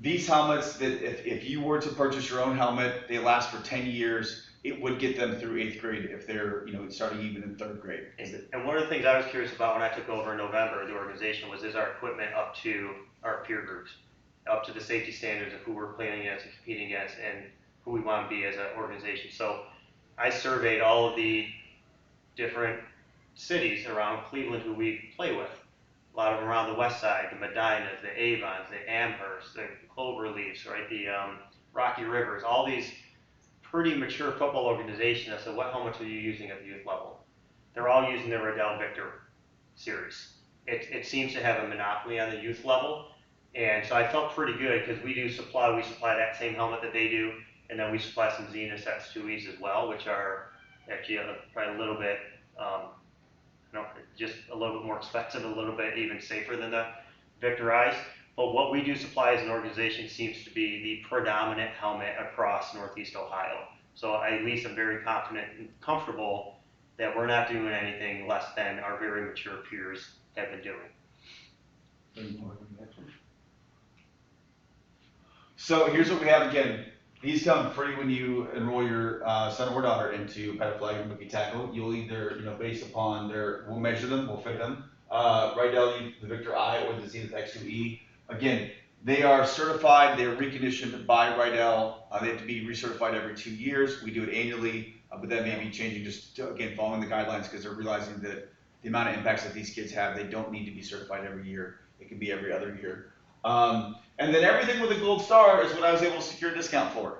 these helmets, that if you were to purchase your own helmet, they last for 10 years. It would get them through 8th grade if they're, starting even in 3rd grade. And one of the things I was curious about when I took over in November, the organization, is our equipment up to our peer groups, up to the safety standards of who we're playing against and competing against and who we want to be as an organization. So I surveyed all of the different cities around Cleveland who we play with. A lot of them around the west side, the Medinas, the Avons, the Amherst, the Cloverleafs, right? The Rocky Rivers, all these pretty mature football organizations. I said, what helmets are you using at the youth level? They're all using the Rydell Victor series. It seems to have a monopoly on the youth level. And so I felt pretty good because we supply that same helmet that they do. And then we supply some Zenith X2Es as well, which are actually probably a little bit, just a little bit more expensive, a little bit even safer than the Victor I's. But what we do supply as an organization seems to be the predominant helmet across Northeast Ohio. So at least I'm very confident and comfortable that we're not doing anything less than our very mature peers have been doing. So here's what we have again. These come free when you enroll your son or daughter into Padded Flag and Rookie Tackle. You'll either, based upon we'll measure them, we'll fit them. Rydell, the Victor I or the Zenith X2E. Again, they are certified, they're reconditioned by Rydell. They have to be recertified every 2 years. We do it annually, but that may be changing just again, following the guidelines because they're realizing that the amount of impacts that these kids have. They don't need to be certified every year. It can be every other year. And then everything with a gold star is what I was able to secure a discount for,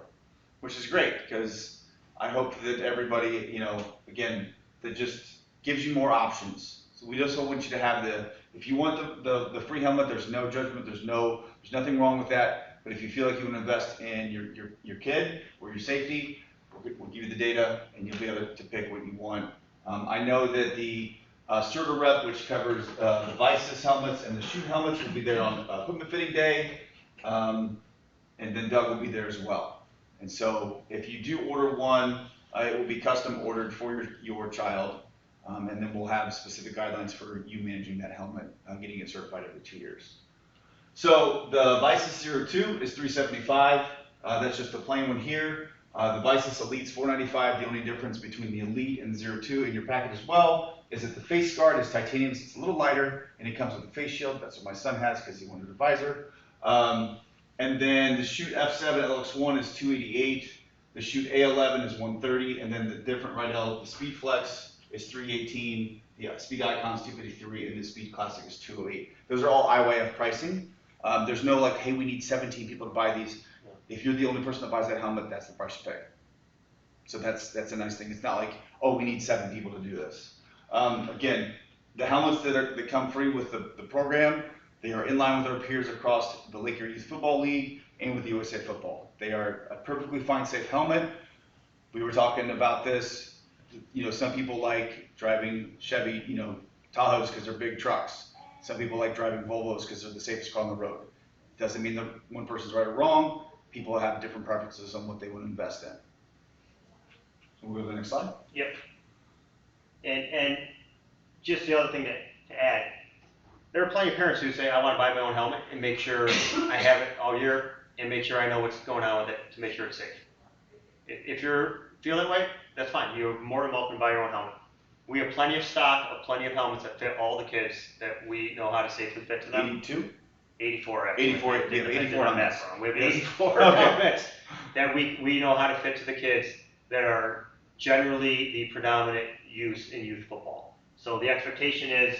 which is great because I hope that everybody, again, that just gives you more options. So we just want you to have if you want the free helmet, there's no judgment, there's nothing wrong with that. But if you feel like you want to invest in your kid or your safety, we'll give you the data and you'll be able to pick what you want. I know that the Certa Rep, which covers the Vices helmets and the shoot helmets, will be there on equipment fitting day. And then Doug will be there as well. And so if you do order one, it will be custom ordered for your child. And then we'll have specific guidelines for you managing that helmet, getting it certified every 2 years. So the Vices 02 is $375. That's just the plain one here. The Vices Elite's $495. The only difference between the Elite and the 02 in your packet as well is that the face guard is titanium, so it's a little lighter, and it comes with a face shield. That's what my son has because he wanted a visor. And then the Shoot F7 LX1 is $288. The Shoot A11 is $130, and then the different Rydell, the Speed Flex is $318. The Speed Icon is $253, and the Speed Classic is $208. Those are all IYF pricing. There's no like, hey, we need 17 people to buy these. If you're the only person that buys that helmet, that's the price you pay. So that's a nice thing. It's not like, oh, we need 7 people to do this. Again, the helmets that come free with the program, they are in line with our peers across the Lake Erie Youth Football League and with the USA Football. They are a perfectly fine, safe helmet. We were talking about this. Some people like driving Chevy, Tahoes because they're big trucks. Some people like driving Volvos because they're the safest car on the road. Doesn't mean that one person's right or wrong. People have different preferences on what they want to invest in. So we'll go to the next slide. Yep. And just the other thing to add, there are plenty of parents who say, I want to buy my own helmet and make sure I have it all year and make sure I know what's going on with it to make sure it's safe. If you're feeling that way, that's fine. You're more than welcome to buy your own helmet. We have plenty of stock of plenty of helmets that fit all the kids that we know how to safely fit to them. 82? 84 actually. 84, we have 84 helmets. We have 84 helmets that we know how to fit to the kids that are generally the predominant use in youth football. So the expectation is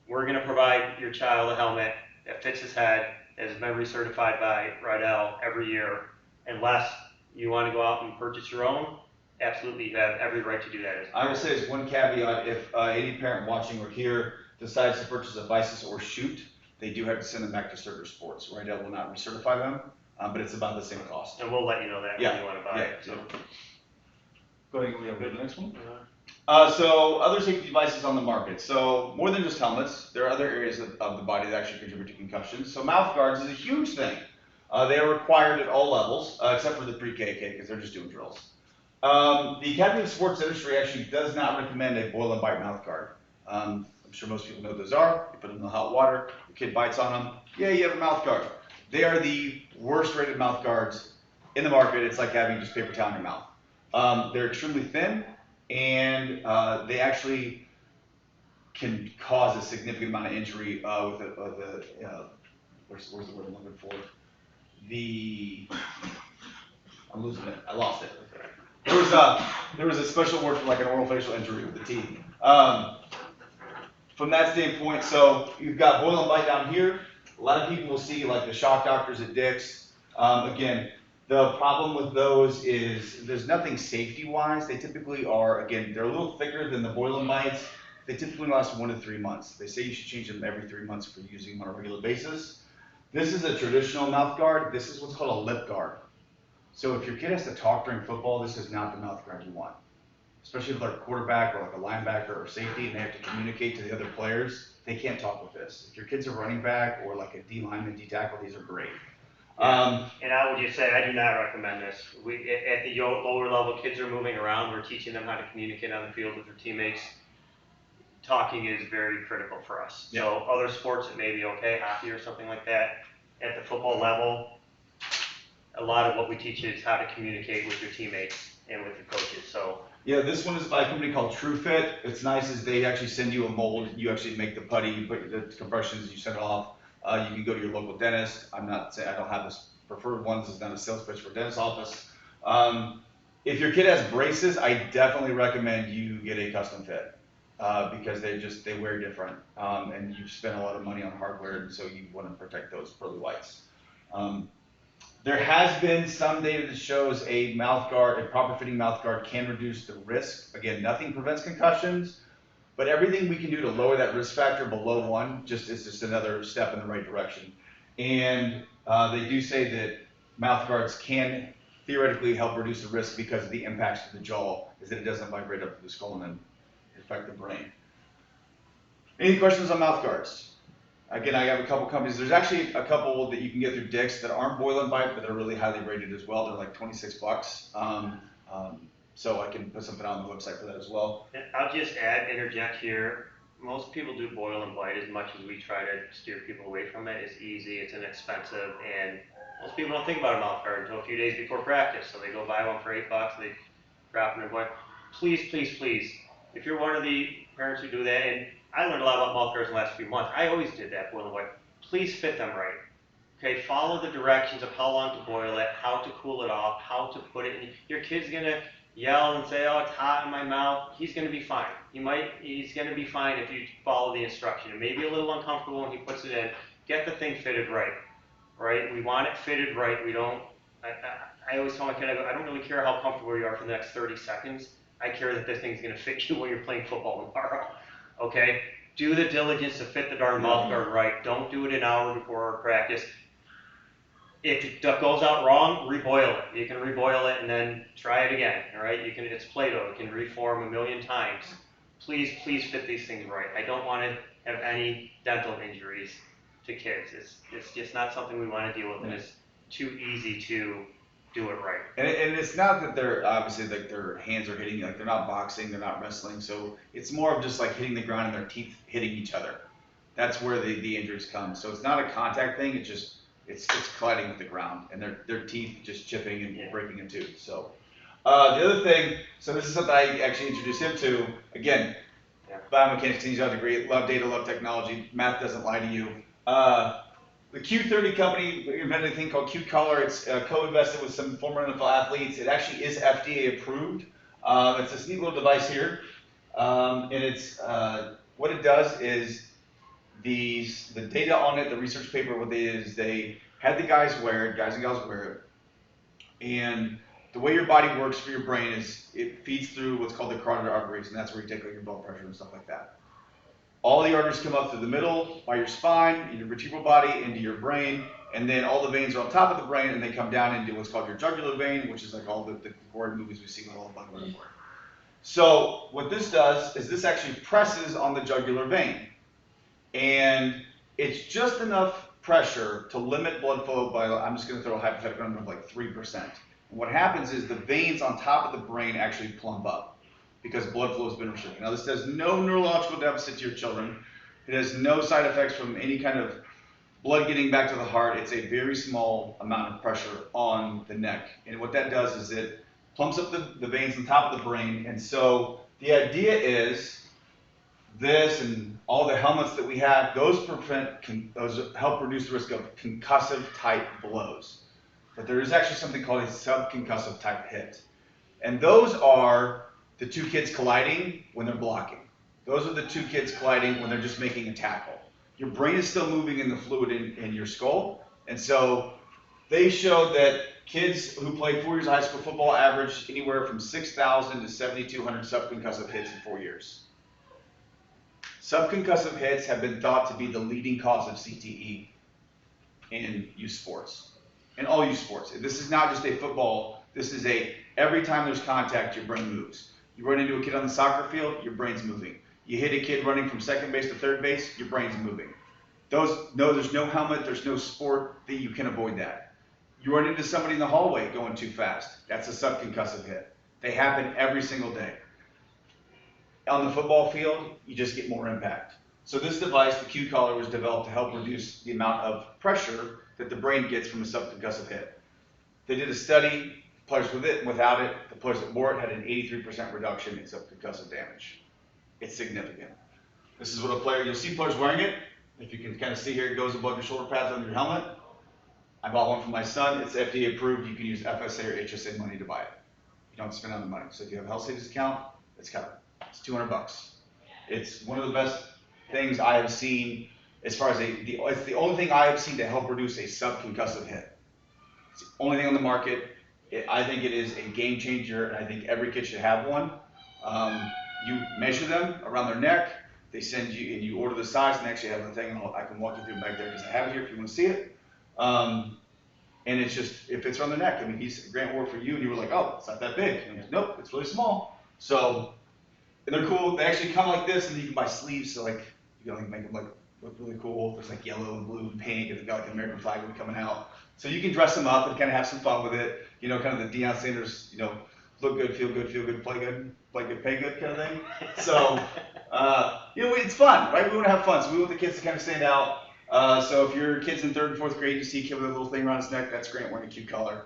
we're going to provide your child a helmet that fits his head, that has been recertified by Rydell every year. Unless you want to go out and purchase your own, absolutely, you have every right to do that. I will say as one caveat, if any parent watching or here decides to purchase a Vices or Shoot, they do have to send them back to Certa Sports. Rydell will not recertify them, but it's about the same cost. And we'll let you know that when you want to buy it. So. Go ahead, we have the next one. So other safety devices on the market. So more than just helmets, there are other areas of the body that actually contribute to concussions. So Mouthguards is a huge thing. They are required at all levels, except for the pre-KK because they're just doing drills. The Academy of Sports Industry actually does not recommend a boil and bite mouthguard. I'm sure most people know what those are. You put them in the hot water, the kid bites on them. Yeah, you have a mouthguard. They are the worst rated mouthguards in the market. It's like having just paper towel in your mouth. They're extremely thin, and they actually can cause a significant amount of injury where's the word I'm looking for? I'm losing it. I lost it. There was a special word for like an oral facial injury with the teeth. From that standpoint, so you've got boil and bite down here. A lot of people will see like the shock doctors at Dick's. Again, the problem with those is there's nothing safety-wise. They typically are, again, they're a little thicker than the boil and bites. They typically last 1 to 3 months. They say you should change them every 3 months if you're using them on a regular basis. This is a traditional mouth guard. This is what's called a lip guard. So if your kid has to talk during football, this is not the mouth guard you want. Especially if they're a quarterback or like a linebacker or safety and they have to communicate to the other players, they can't talk with this. If your kid's a running back or like a D lineman, D tackle, these are great. Yeah. And I would just say I do not recommend this. At the lower level, kids are moving around. We're teaching them how to communicate on the field with their teammates. Talking is very critical for us. Yeah. So other sports it may be okay, hockey or something like that. At the football level, a lot of what we teach is how to communicate with your teammates and with your coaches. So yeah, this one is by a company called TrueFit. It's nice is they actually send you a mold. You actually make the putty, you put the compressions, you send it off. You can go to your local dentist. I'm not saying I don't have this preferred ones. It's not a sales pitch for a dentist's office. If your kid has braces, I definitely recommend you get a custom fit. because they wear different, and you spend a lot of money on hardware, and so you want to protect those pearly whites. There has been some data that shows a proper fitting mouth guard can reduce the risk. Again, nothing prevents concussions, but everything we can do to lower that risk factor below 1 is just another step in the right direction. And they do say that mouth guards can theoretically help reduce the risk because of the impacts to the jaw, is that it doesn't vibrate up to the skull and then affect the brain. Any questions on mouth guards? Again, I have a couple companies. There's actually a couple that you can get through Dick's that aren't boil and bite, but they're really highly rated as well. They're like 26 bucks. So I can put something on the website for that as well. And I'll just interject here. Most people do boil and bite as much as we try to steer people away from it. It's easy, it's inexpensive, and most people don't think about a mouth guard until a few days before practice. So they go buy one for $8, they drop it in their boy. Please, please, please, if you're one of the parents who do that, and I learned a lot about mouth guards in the last few months. I always did that, boil and bite. Please fit them right. Okay, follow the directions of how long to boil it, how to cool it off, how to put it in. Your kid's gonna yell and say, oh, it's hot in my mouth. He's gonna be fine. He's gonna be fine if you follow the instruction. It may be a little uncomfortable when he puts it in. Get the thing fitted right, right? We want it fitted right. We don't, I always tell my kid, I don't really care how comfortable you are for the next 30 seconds. I care that this thing's gonna fit you when you're playing football tomorrow. Okay, do the diligence to fit the darn mouth guard right. Don't do it an hour before practice. If it goes out wrong, reboil it. You can reboil it and then try it again. All right, it's Play-Doh. It can reform a million times. Please, please fit these things right. I don't want to have any dental injuries to kids. It's just not something we want to deal with, and it's too easy to do it right. And it's not that they're obviously like their hands are hitting, like they're not boxing, they're not wrestling. So it's more of just like hitting the ground and their teeth hitting each other. That's where the injuries come. So it's not a contact thing. It's just it's colliding with the ground and their teeth just chipping and breaking a tooth. So the other thing, so this is something I actually introduced him to. Again, biomechanics, kinesiology degree, love data, love technology. Math doesn't lie to you. The Q30 company invented a thing called Q-Collar. It's co-invested with some former NFL athletes. It actually is FDA approved. It's this neat little device here. And it's what it does is the data on it, the research paper, what they did is they had the guys and gals wear it. And the way your body works for your brain is it feeds through what's called the carotid arteries, and that's where you take like your blood pressure and stuff like that. All the arteries come up through the middle, by your spine, in your vertebral body, into your brain, and then all the veins are on top of the brain, and they come down into what's called your jugular vein, which is like all the horror movies we see with all the blood running. So what this does is this actually presses on the jugular vein, and it's just enough pressure to limit blood flow by, I'm just going to throw a hypothetical number of like 3%. And what happens is the veins on top of the brain actually plump up, because blood flow has been restricted. Now, this does no neurological deficit to your children. It has no side effects from any kind of blood getting back to the heart. It's a very small amount of pressure on the neck. And what that does is it plumps up the veins on top of the brain. And so the idea is this and all the helmets that we have, those help reduce the risk of concussive type blows. But there is actually something called a subconcussive type hit. And those are the two kids colliding when they're blocking. Those are the two kids colliding when they're just making a tackle. Your brain is still moving in the fluid in your skull. And so they showed that kids who played 4 years of high school football averaged anywhere from 6,000 to 7,200 subconcussive hits in 4 years. Subconcussive hits have been thought to be the leading cause of CTE in youth sports, in all youth sports. This is not just a football, this is every time there's contact, your brain moves. You run into a kid on the soccer field, your brain's moving. You hit a kid running from second base to third base, your brain's moving. There's no helmet, there's no sport that you can avoid that. You run into somebody in the hallway going too fast, that's a subconcussive hit. They happen every single day. On the football field, you just get more impact. So this device, the Q-Collar, was developed to help reduce the amount of pressure that the brain gets from a subconcussive hit. They did a study, players with it and without it, the players that wore it had an 83% reduction in subconcussive damage. It's significant. This is what you'll see players wearing it. If you can kind of see here, it goes above your shoulder pads under your helmet. I bought one for my son. It's FDA approved. You can use FSA or HSA money to buy it. You don't spend on the money. So if you have a health savings account, it's covered. It's $200. It's one of the best things I have seen as far as it's the only thing I have seen to help reduce a subconcussive hit. It's the only thing on the market. I think it is a game changer, and I think every kid should have one. You measure them around their neck. They send you, and you order the size, and they actually have a thing. I can walk you through back there because I have it here if you want to see it. And it's just, it fits around the neck. I mean, Grant wore it for you, and you were like, oh, it's not that big. And I'm like, nope, it's really small. So, and they're cool. They actually come like this, and then you can buy sleeves. So like, you can like make them like look really cool. There's like yellow and blue and pink, and they've got like an American flag coming out. So you can dress them up and kind of have some fun with it. You know, kind of the Deion Sanders, you know, look good, feel good, play good, pay good kind of thing. So, you know, it's fun, right? We want to have fun. So we want the kids to kind of stand out. So if your kid's in 3rd and 4th grade, you see a kid with a little thing around his neck, that's Grant wearing a cute color.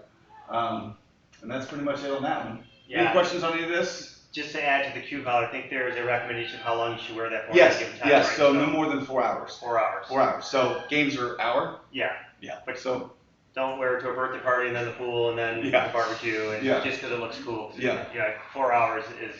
And that's pretty much it on that one. Yeah. Any questions on any of this? Just to add to the Q collar, I think there is a recommendation of how long you should wear that for. Yes, Time, yes. right? So no more than 4 hours. 4 hours. 4 hours. So games are an hour. Yeah. Yeah. But so don't wear it to a birthday party and then the pool and then the barbecue and just because it looks cool. Yeah. Yeah. 4 hours is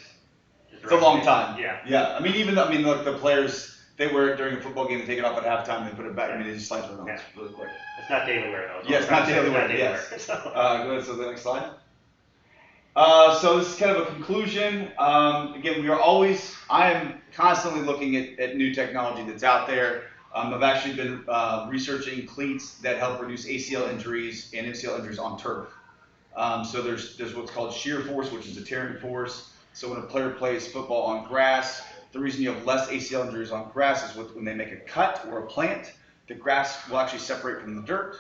it's a long time. Yeah. Yeah. I mean, look, the players, they wear it during a football game, they take it off at halftime, they put it back. I mean, it just slides right on. It's really quick. It's not daily wear though. Yes, not daily wear. Yes. So. Go ahead. So the next slide. So this is kind of a conclusion. Again, I am constantly looking at new technology that's out there. I've actually been researching cleats that help reduce ACL injuries and MCL injuries on turf. So there's what's called shear force, which is a tearing force. So when a player plays football on grass, the reason you have less ACL injuries on grass is when they make a cut or a plant, the grass will actually separate from the dirt.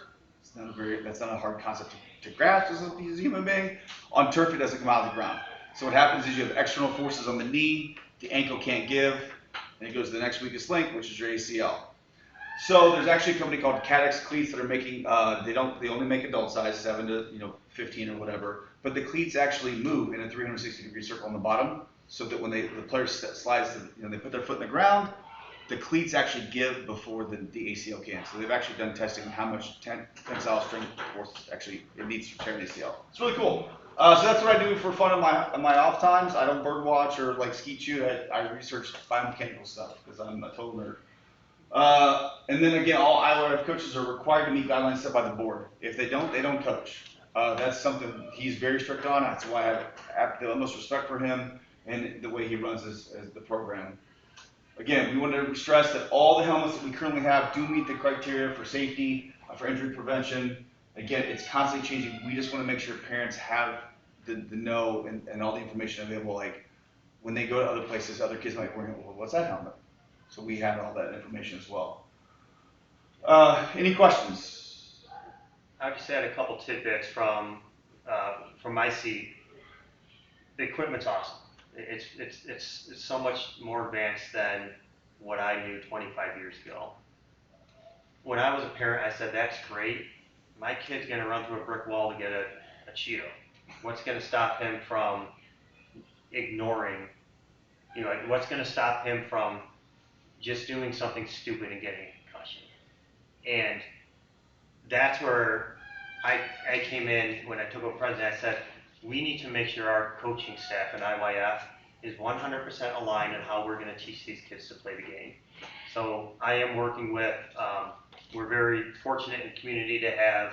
That's not a hard concept to grasp as a human being. On turf, it doesn't come out of the ground. So what happens is you have external forces on the knee, the ankle can't give, and it goes to the next weakest link, which is your ACL. So there's actually a company called Cadex Cleats that are making, they only make adult size, 7 to 15 or whatever, but the cleats actually move in a 360-degree circle on the bottom, so that when the player slides, they put their foot in the ground, the cleats actually give before the ACL can. So they've actually done testing on how much tensile strength force actually it needs to tear the ACL. It's really cool. So that's what I do for fun on my off times. I don't bird watch or like skeet shoot. I research biomechanical stuff because I'm a total nerd. And then again, all IYF coaches are required to meet guidelines set by the board. If they don't coach. That's something he's very strict on. That's why I have the utmost respect for him and the way he runs as the program. Again, we want to stress that all the helmets that we currently have do meet the criteria for safety, for injury prevention. Again, it's constantly changing. We just want to make sure parents have the know and all the information available. Like when they go to other places, other kids might worry, well, what's that helmet? So we have all that information as well. Any questions? I'll just add a couple tidbits from my seat. The equipment's awesome. It's so much more advanced than what I knew 25 years ago. When I was a parent, I said, that's great. My kid's going to run through a brick wall to get a Cheeto. What's going to stop him from ignoring, what's going to stop him from just doing something stupid and getting a concussion? And that's where I came in when I took over president. I said, we need to make sure our coaching staff at IYF is 100% aligned on how we're going to teach these kids to play the game. So I am working with, we're very fortunate in the community to have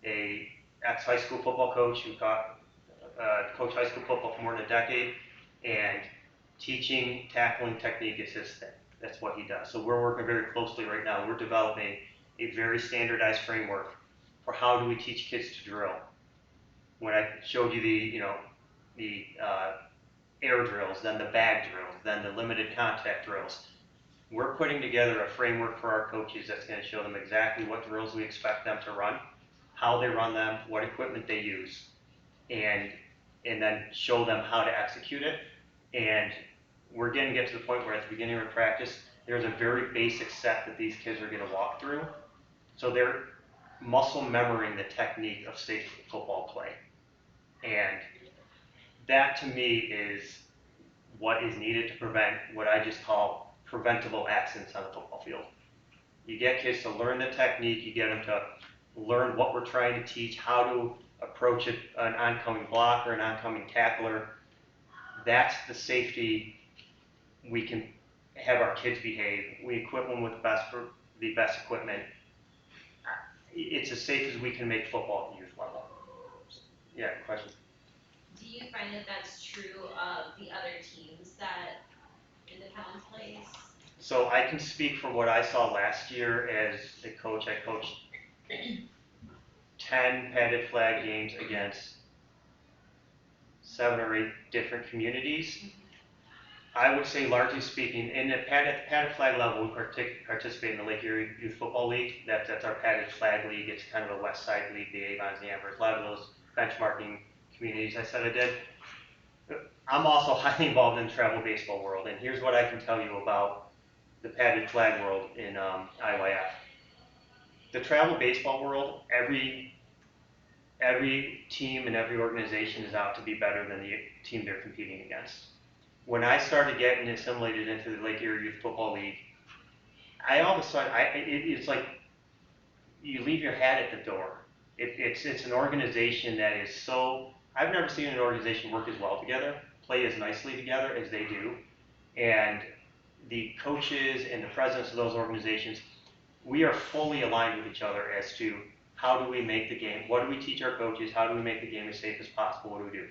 a ex-high school football coach who coached high school football for more than a decade, and teaching tackling technique is his thing. That's what he does. So we're working very closely right now. We're developing a very standardized framework for how do we teach kids to drill. When I showed you the air drills, then the bag drills, then the limited contact drills, we're putting together a framework for our coaches that's going to show them exactly what drills we expect them to run, how they run them, what equipment they use, and then show them how to execute it. And we're going to get to the point where at the beginning of practice, there's a very basic set that these kids are going to walk through. So they're muscle memorizing the technique of safe football play. And that to me is what is needed to prevent what I just call preventable accidents on the football field. You get kids to learn the technique, you get them to learn what we're trying to teach, how to approach an oncoming blocker, an oncoming tackler. That's the safety we can have our kids behave. We equip them with the best equipment. It's as safe as we can make football at the youth level. Yeah, question. Do you find that that's true of the other teams that Independence plays? So I can speak from what I saw last year as a coach. I coached 10 padded flag games against 7 or 8 different communities. I would say, largely speaking, in the padded flag level, we participate in the Lake Erie Youth Football League. That's our padded flag league. It's kind of a West Side league, the Avons, the Ambers, a lot of those benchmarking communities I said I did. I'm also highly involved in the travel baseball world, and here's what I can tell you about the padded flag world in IYF. The travel baseball world, every team and every organization is out to be better than the team they're competing against. When I started getting assimilated into the Lake Erie Youth Football League, I all of a sudden, it's like you leave your hat at the door. It's an organization that is so, I've never seen an organization work as well together, play as nicely together as they do. And the coaches and the presidents of those organizations, we are fully aligned with each other as to how do we make the game, what do we teach our coaches, how do we make the game as safe as possible, what do we do?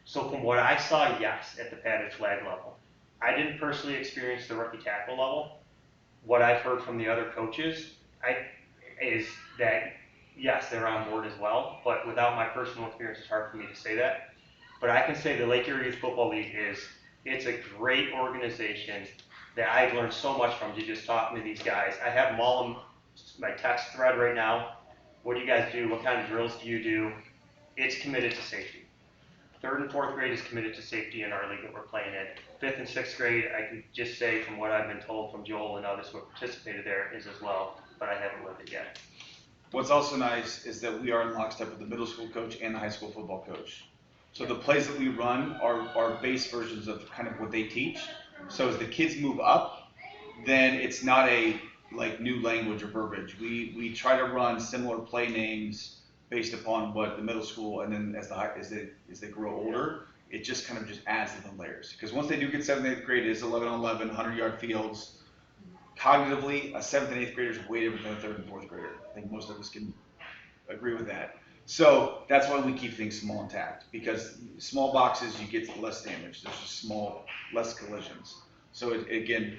So from what I saw, yes, at the padded flag level. I didn't personally experience the rookie tackle level. What I've heard from the other coaches is that, yes, they're on board as well, but without my personal experience, it's hard for me to say that. But I can say the Lake Erie Youth Football League it's a great organization that I've learned so much from just talking to these guys. I have them all in my text thread right now. What do you guys do? What kind of drills do you do? It's committed to safety. 3rd and 4th grade is committed to safety in our league that we're playing in. 5th and 6th grade, I can just say from what I've been told from Joel and others who have participated there is as well, but I haven't lived it yet. What's also nice is that we are in lockstep with the middle school coach and the high school football coach. So the plays that we run are base versions of kind of what they teach. So as the kids move up, then it's not a like new language or verbiage. We try to run similar play names based upon what the middle school, and then as they grow older, it just kind of just adds to the layers. Because once they do get 7th and 8th grade, it is 11 on 11, 100-yard fields. Cognitively, a 7th and 8th grader is way different than a 3rd and 4th grader. I think most of us can agree with that. So that's why we keep things small and tact, because small boxes you get less damage. There's just less collisions. So again,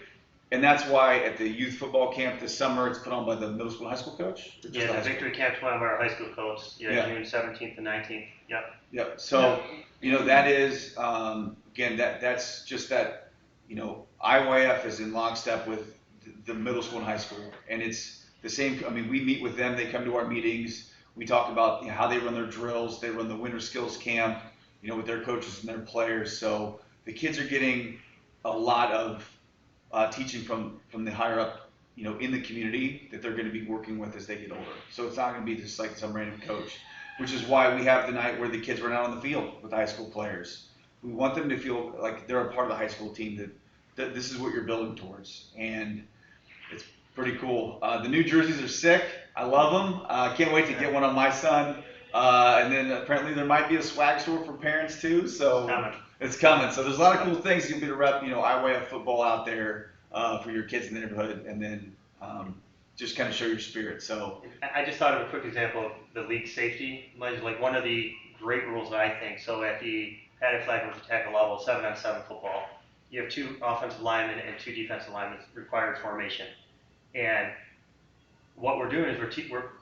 and that's why at the youth football camp this summer, it's put on by the middle school and high school coach? Yeah, the victory camp's put on by our high school coach. Yeah, June 17th and 19th. Yep. Yep. So, that is, again, that's just that, IYF is in lockstep with the middle school and high school. And it's the same, we meet with them, they come to our meetings. We talk about how they run their drills. They run the winter skills camp, with their coaches and their players. So the kids are getting a lot of teaching from the higher up, in the community that they're going to be working with as they get older. So it's not going to be just like some random coach, which is why we have the night where the kids run out on the field with high school players. We want them to feel like they're a part of the high school team, that this is what you're building towards. And it's pretty cool. The new jerseys are sick. I love them. I can't wait to get one on my son. And then apparently there might be a swag store for parents too. So it's coming. So there's a lot of cool things you'll be to rep, IYF football out there for your kids in the neighborhood, and then just kind of show your spirit. So I just thought of a quick example of the league safety. Like one of the great rules that I think. So at the padded flag versus tackle level, 7-on-7 football, you have 2 offensive linemen and 2 defensive linemen required formation. And what we're doing is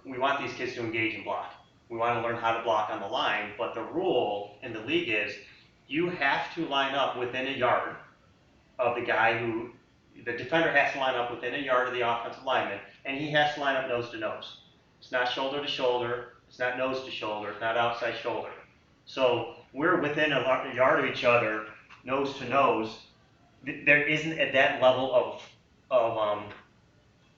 we want these kids to engage and block. We want to learn how to block on the line, but the rule in the league is you have to line up within a yard of the guy the defender has to line up within a yard of the offensive lineman, and he has to line up nose to nose. It's not shoulder to shoulder, it's not nose to shoulder, it's not outside shoulder. So we're within a yard of each other, nose to nose. There isn't at that level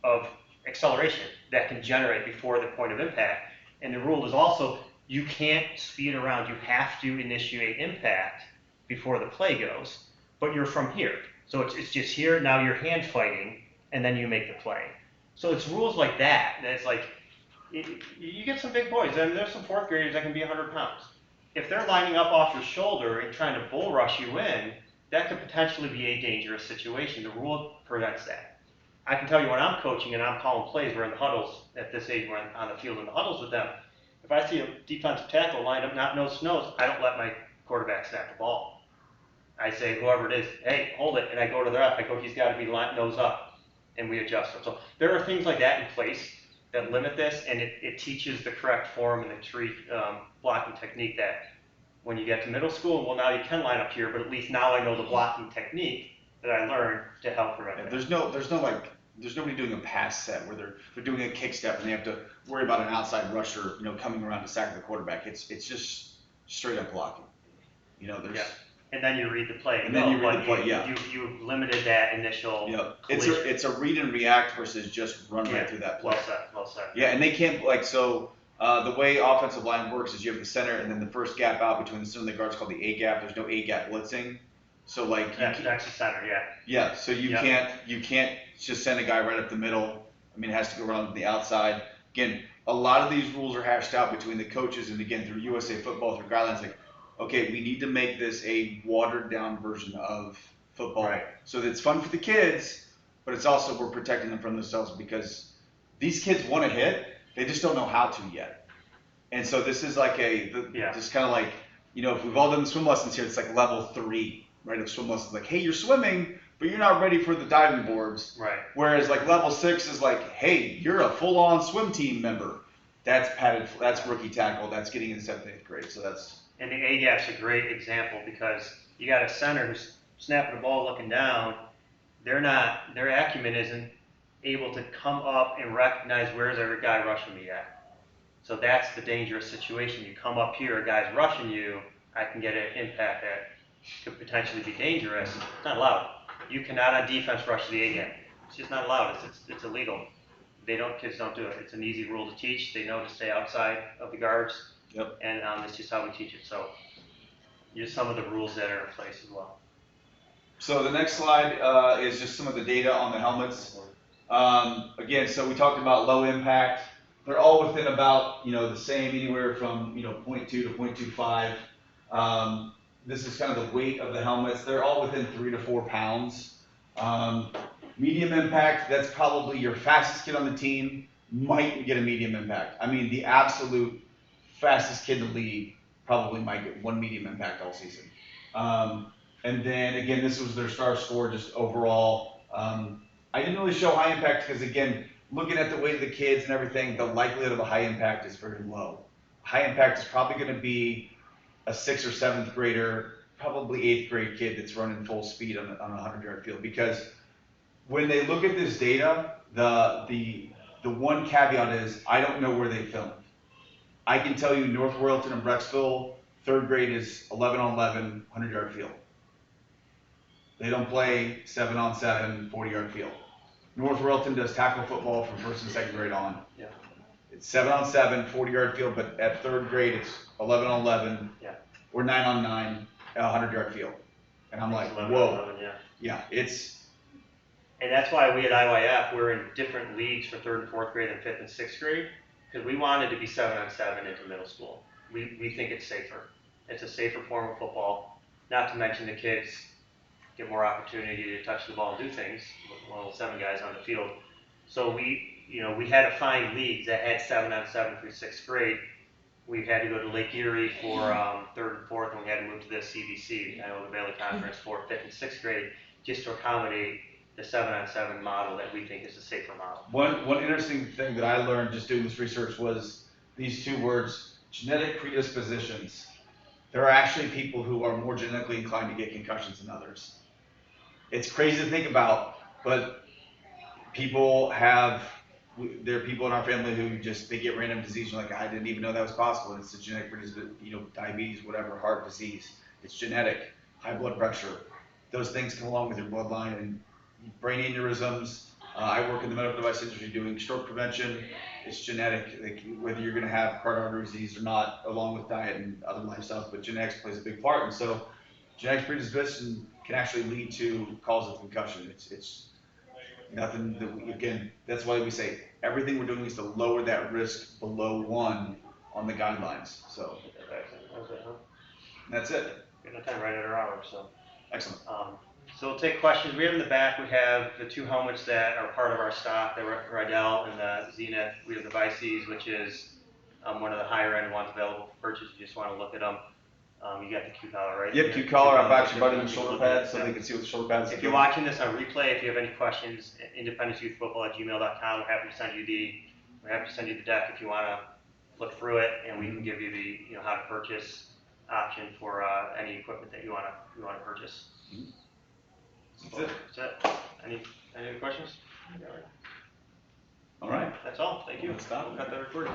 of acceleration that can generate before the point of impact. And the rule is also you can't speed around. You have to initiate impact before the play goes, but you're from here. So it's just here, now you're hand fighting, and then you make the play. So it's rules like that. That's like, you get some big boys. I mean, there's some 4th graders that can be 100 pounds. If they're lining up off your shoulder and trying to bull rush you in, that could potentially be a dangerous situation. The rule prevents that. I can tell you when I'm coaching and I'm calling plays, we're in the huddles at this age, we're on the field in the huddles with them. If I see a defensive tackle lined up not nose to nose, I don't let my quarterback snap the ball. I say, whoever it is, hey, hold it, and I go to the ref. I go, he's got to be nose up, and we adjust him. So there are things like that in place that limit this, and it teaches the correct form and the tree blocking technique that when you get to middle school, well, now you can line up here, but at least now I know the blocking technique that I learned to help prevent that. There's nobody doing a pass set where they're doing a kick step and they have to worry about an outside rusher, coming around to sack the quarterback. It's just straight up blocking. Yeah. And then you read the play. And then you read the play. Yeah. You limited that initial. Yep. Collision. It's a read and react versus just run right through that play. Well said. Yeah, and they can't the way offensive line works is you have the center and then the first gap out between the center and the guard is called the A gap. There's no A gap blitzing. So that's the center, yeah. Yeah, so you can't just send a guy right up the middle. I mean, it has to go around the outside. Again, a lot of these rules are hashed out between the coaches and again through USA Football, through guidelines like, okay, we need to make this a watered down version of football. Right. So that it's fun for the kids, but it's also we're protecting them from themselves because these kids want to hit, they just don't know how to yet. And so this is like just kind of like, if we've all done swim lessons here, it's like level 3. Right, of swim lessons, like, hey, you're swimming, but you're not ready for the diving boards. Right. Whereas like level 6 is like, hey, you're a full-on swim team member. That's that's rookie tackle. That's getting in 7th, 8th grade. So that's. And the A gap's a great example because you got a center who's snapping the ball looking down. Their acumen isn't able to come up and recognize where's every guy rushing me at. So that's the dangerous situation. You come up here, a guy's rushing you, I can get an impact that could potentially be dangerous. It's not allowed. You cannot on defense rush the A gap. It's just not allowed. It's illegal. Kids don't do it. It's an easy rule to teach. They know to stay outside of the guards. Yep. And it's just how we teach it. So here's some of the rules that are in place as well. So the next slide is just some of the data on the helmets. Again, so we talked about low impact. They're all within about the same, anywhere from 0.2 to 0.25. This is kind of the weight of the helmets. They're all within 3 to 4 pounds. Medium impact, that's probably your fastest kid on the team might get a medium impact. I mean, the absolute fastest kid in the league probably might get 1 medium impact all season. And then, again, this was their star score just overall. I didn't really show high impact because, again, looking at the weight of the kids and everything, the likelihood of a high impact is very low. High impact is probably going to be a 6th or 7th grader, probably 8th grade kid that's running full speed on a 100-yard field. Because when they look at this data, the one caveat is I don't know where they filmed. I can tell you North Royalton and Brecksville, 3rd grade is 11-on-11, 100-yard field. They don't play 7-on-7, 40-yard field. North Royalton does tackle football from 1st and 2nd grade on. Yeah. It's 7-on-7, 40-yard field, but at 3rd grade it's 11-on-11 or 9-on-9, 100-yard field. And I'm like, whoa. Yeah, it's. And that's why we at IYF, we're in different leagues for 3rd and 4th grade and 5th and 6th grade, because we wanted to be 7-on-7 into middle school. We think it's safer. It's a safer form of football. Not to mention the kids get more opportunity to touch the ball and do things with all 7 guys on the field. So we had to find leagues that had 7-on-7 through 6th grade. We had to go to Lake Erie for 3rd and 4th, and we had to move to the CBC, the Valley Conference, for 5th and 6th grade, just to accommodate the 7-on-7 model that we think is a safer model. One interesting thing that I learned just doing this research was these 2 words, genetic predispositions. There are actually people who are more genetically inclined to get concussions than others. It's crazy to think about, but there are people in our family who they get random disease. You're like, I didn't even know that was possible. And it's a genetic predisposition, diabetes, whatever, heart disease. It's genetic, high blood pressure. Those things come along with your bloodline and brain aneurysms. I work in the medical device industry doing stroke prevention. It's genetic, whether you're going to have carotid artery disease or not, along with diet and other lifestyles. But genetics plays a big part. And so genetic predisposition can actually lead to cause of concussion. It's nothing that again, that's why we say everything we're doing is to lower that risk below 1 on the guidelines. So that's it. We're at time right at our hour, so. Excellent. So we'll take questions. We have in the back, we have the 2 helmets that are part of our stock, the Rydell and the Zenith. We have the Vices, which is one of the higher end ones available for purchase. You just want to look at them. You got the Q collar, right? Yep, Q collar. I've actually brought in the shoulder pads so they can see what the shoulder pads. If you're watching this on replay, if you have any questions, independenceyouthfootball@gmail.com. We're happy to send you the deck if you want to look through it, and we can give you the how to purchase option for any equipment that you want to purchase. That's it. That's it. Any other questions? All right. That's all. Thank you. Let's stop. We'll cut that recording.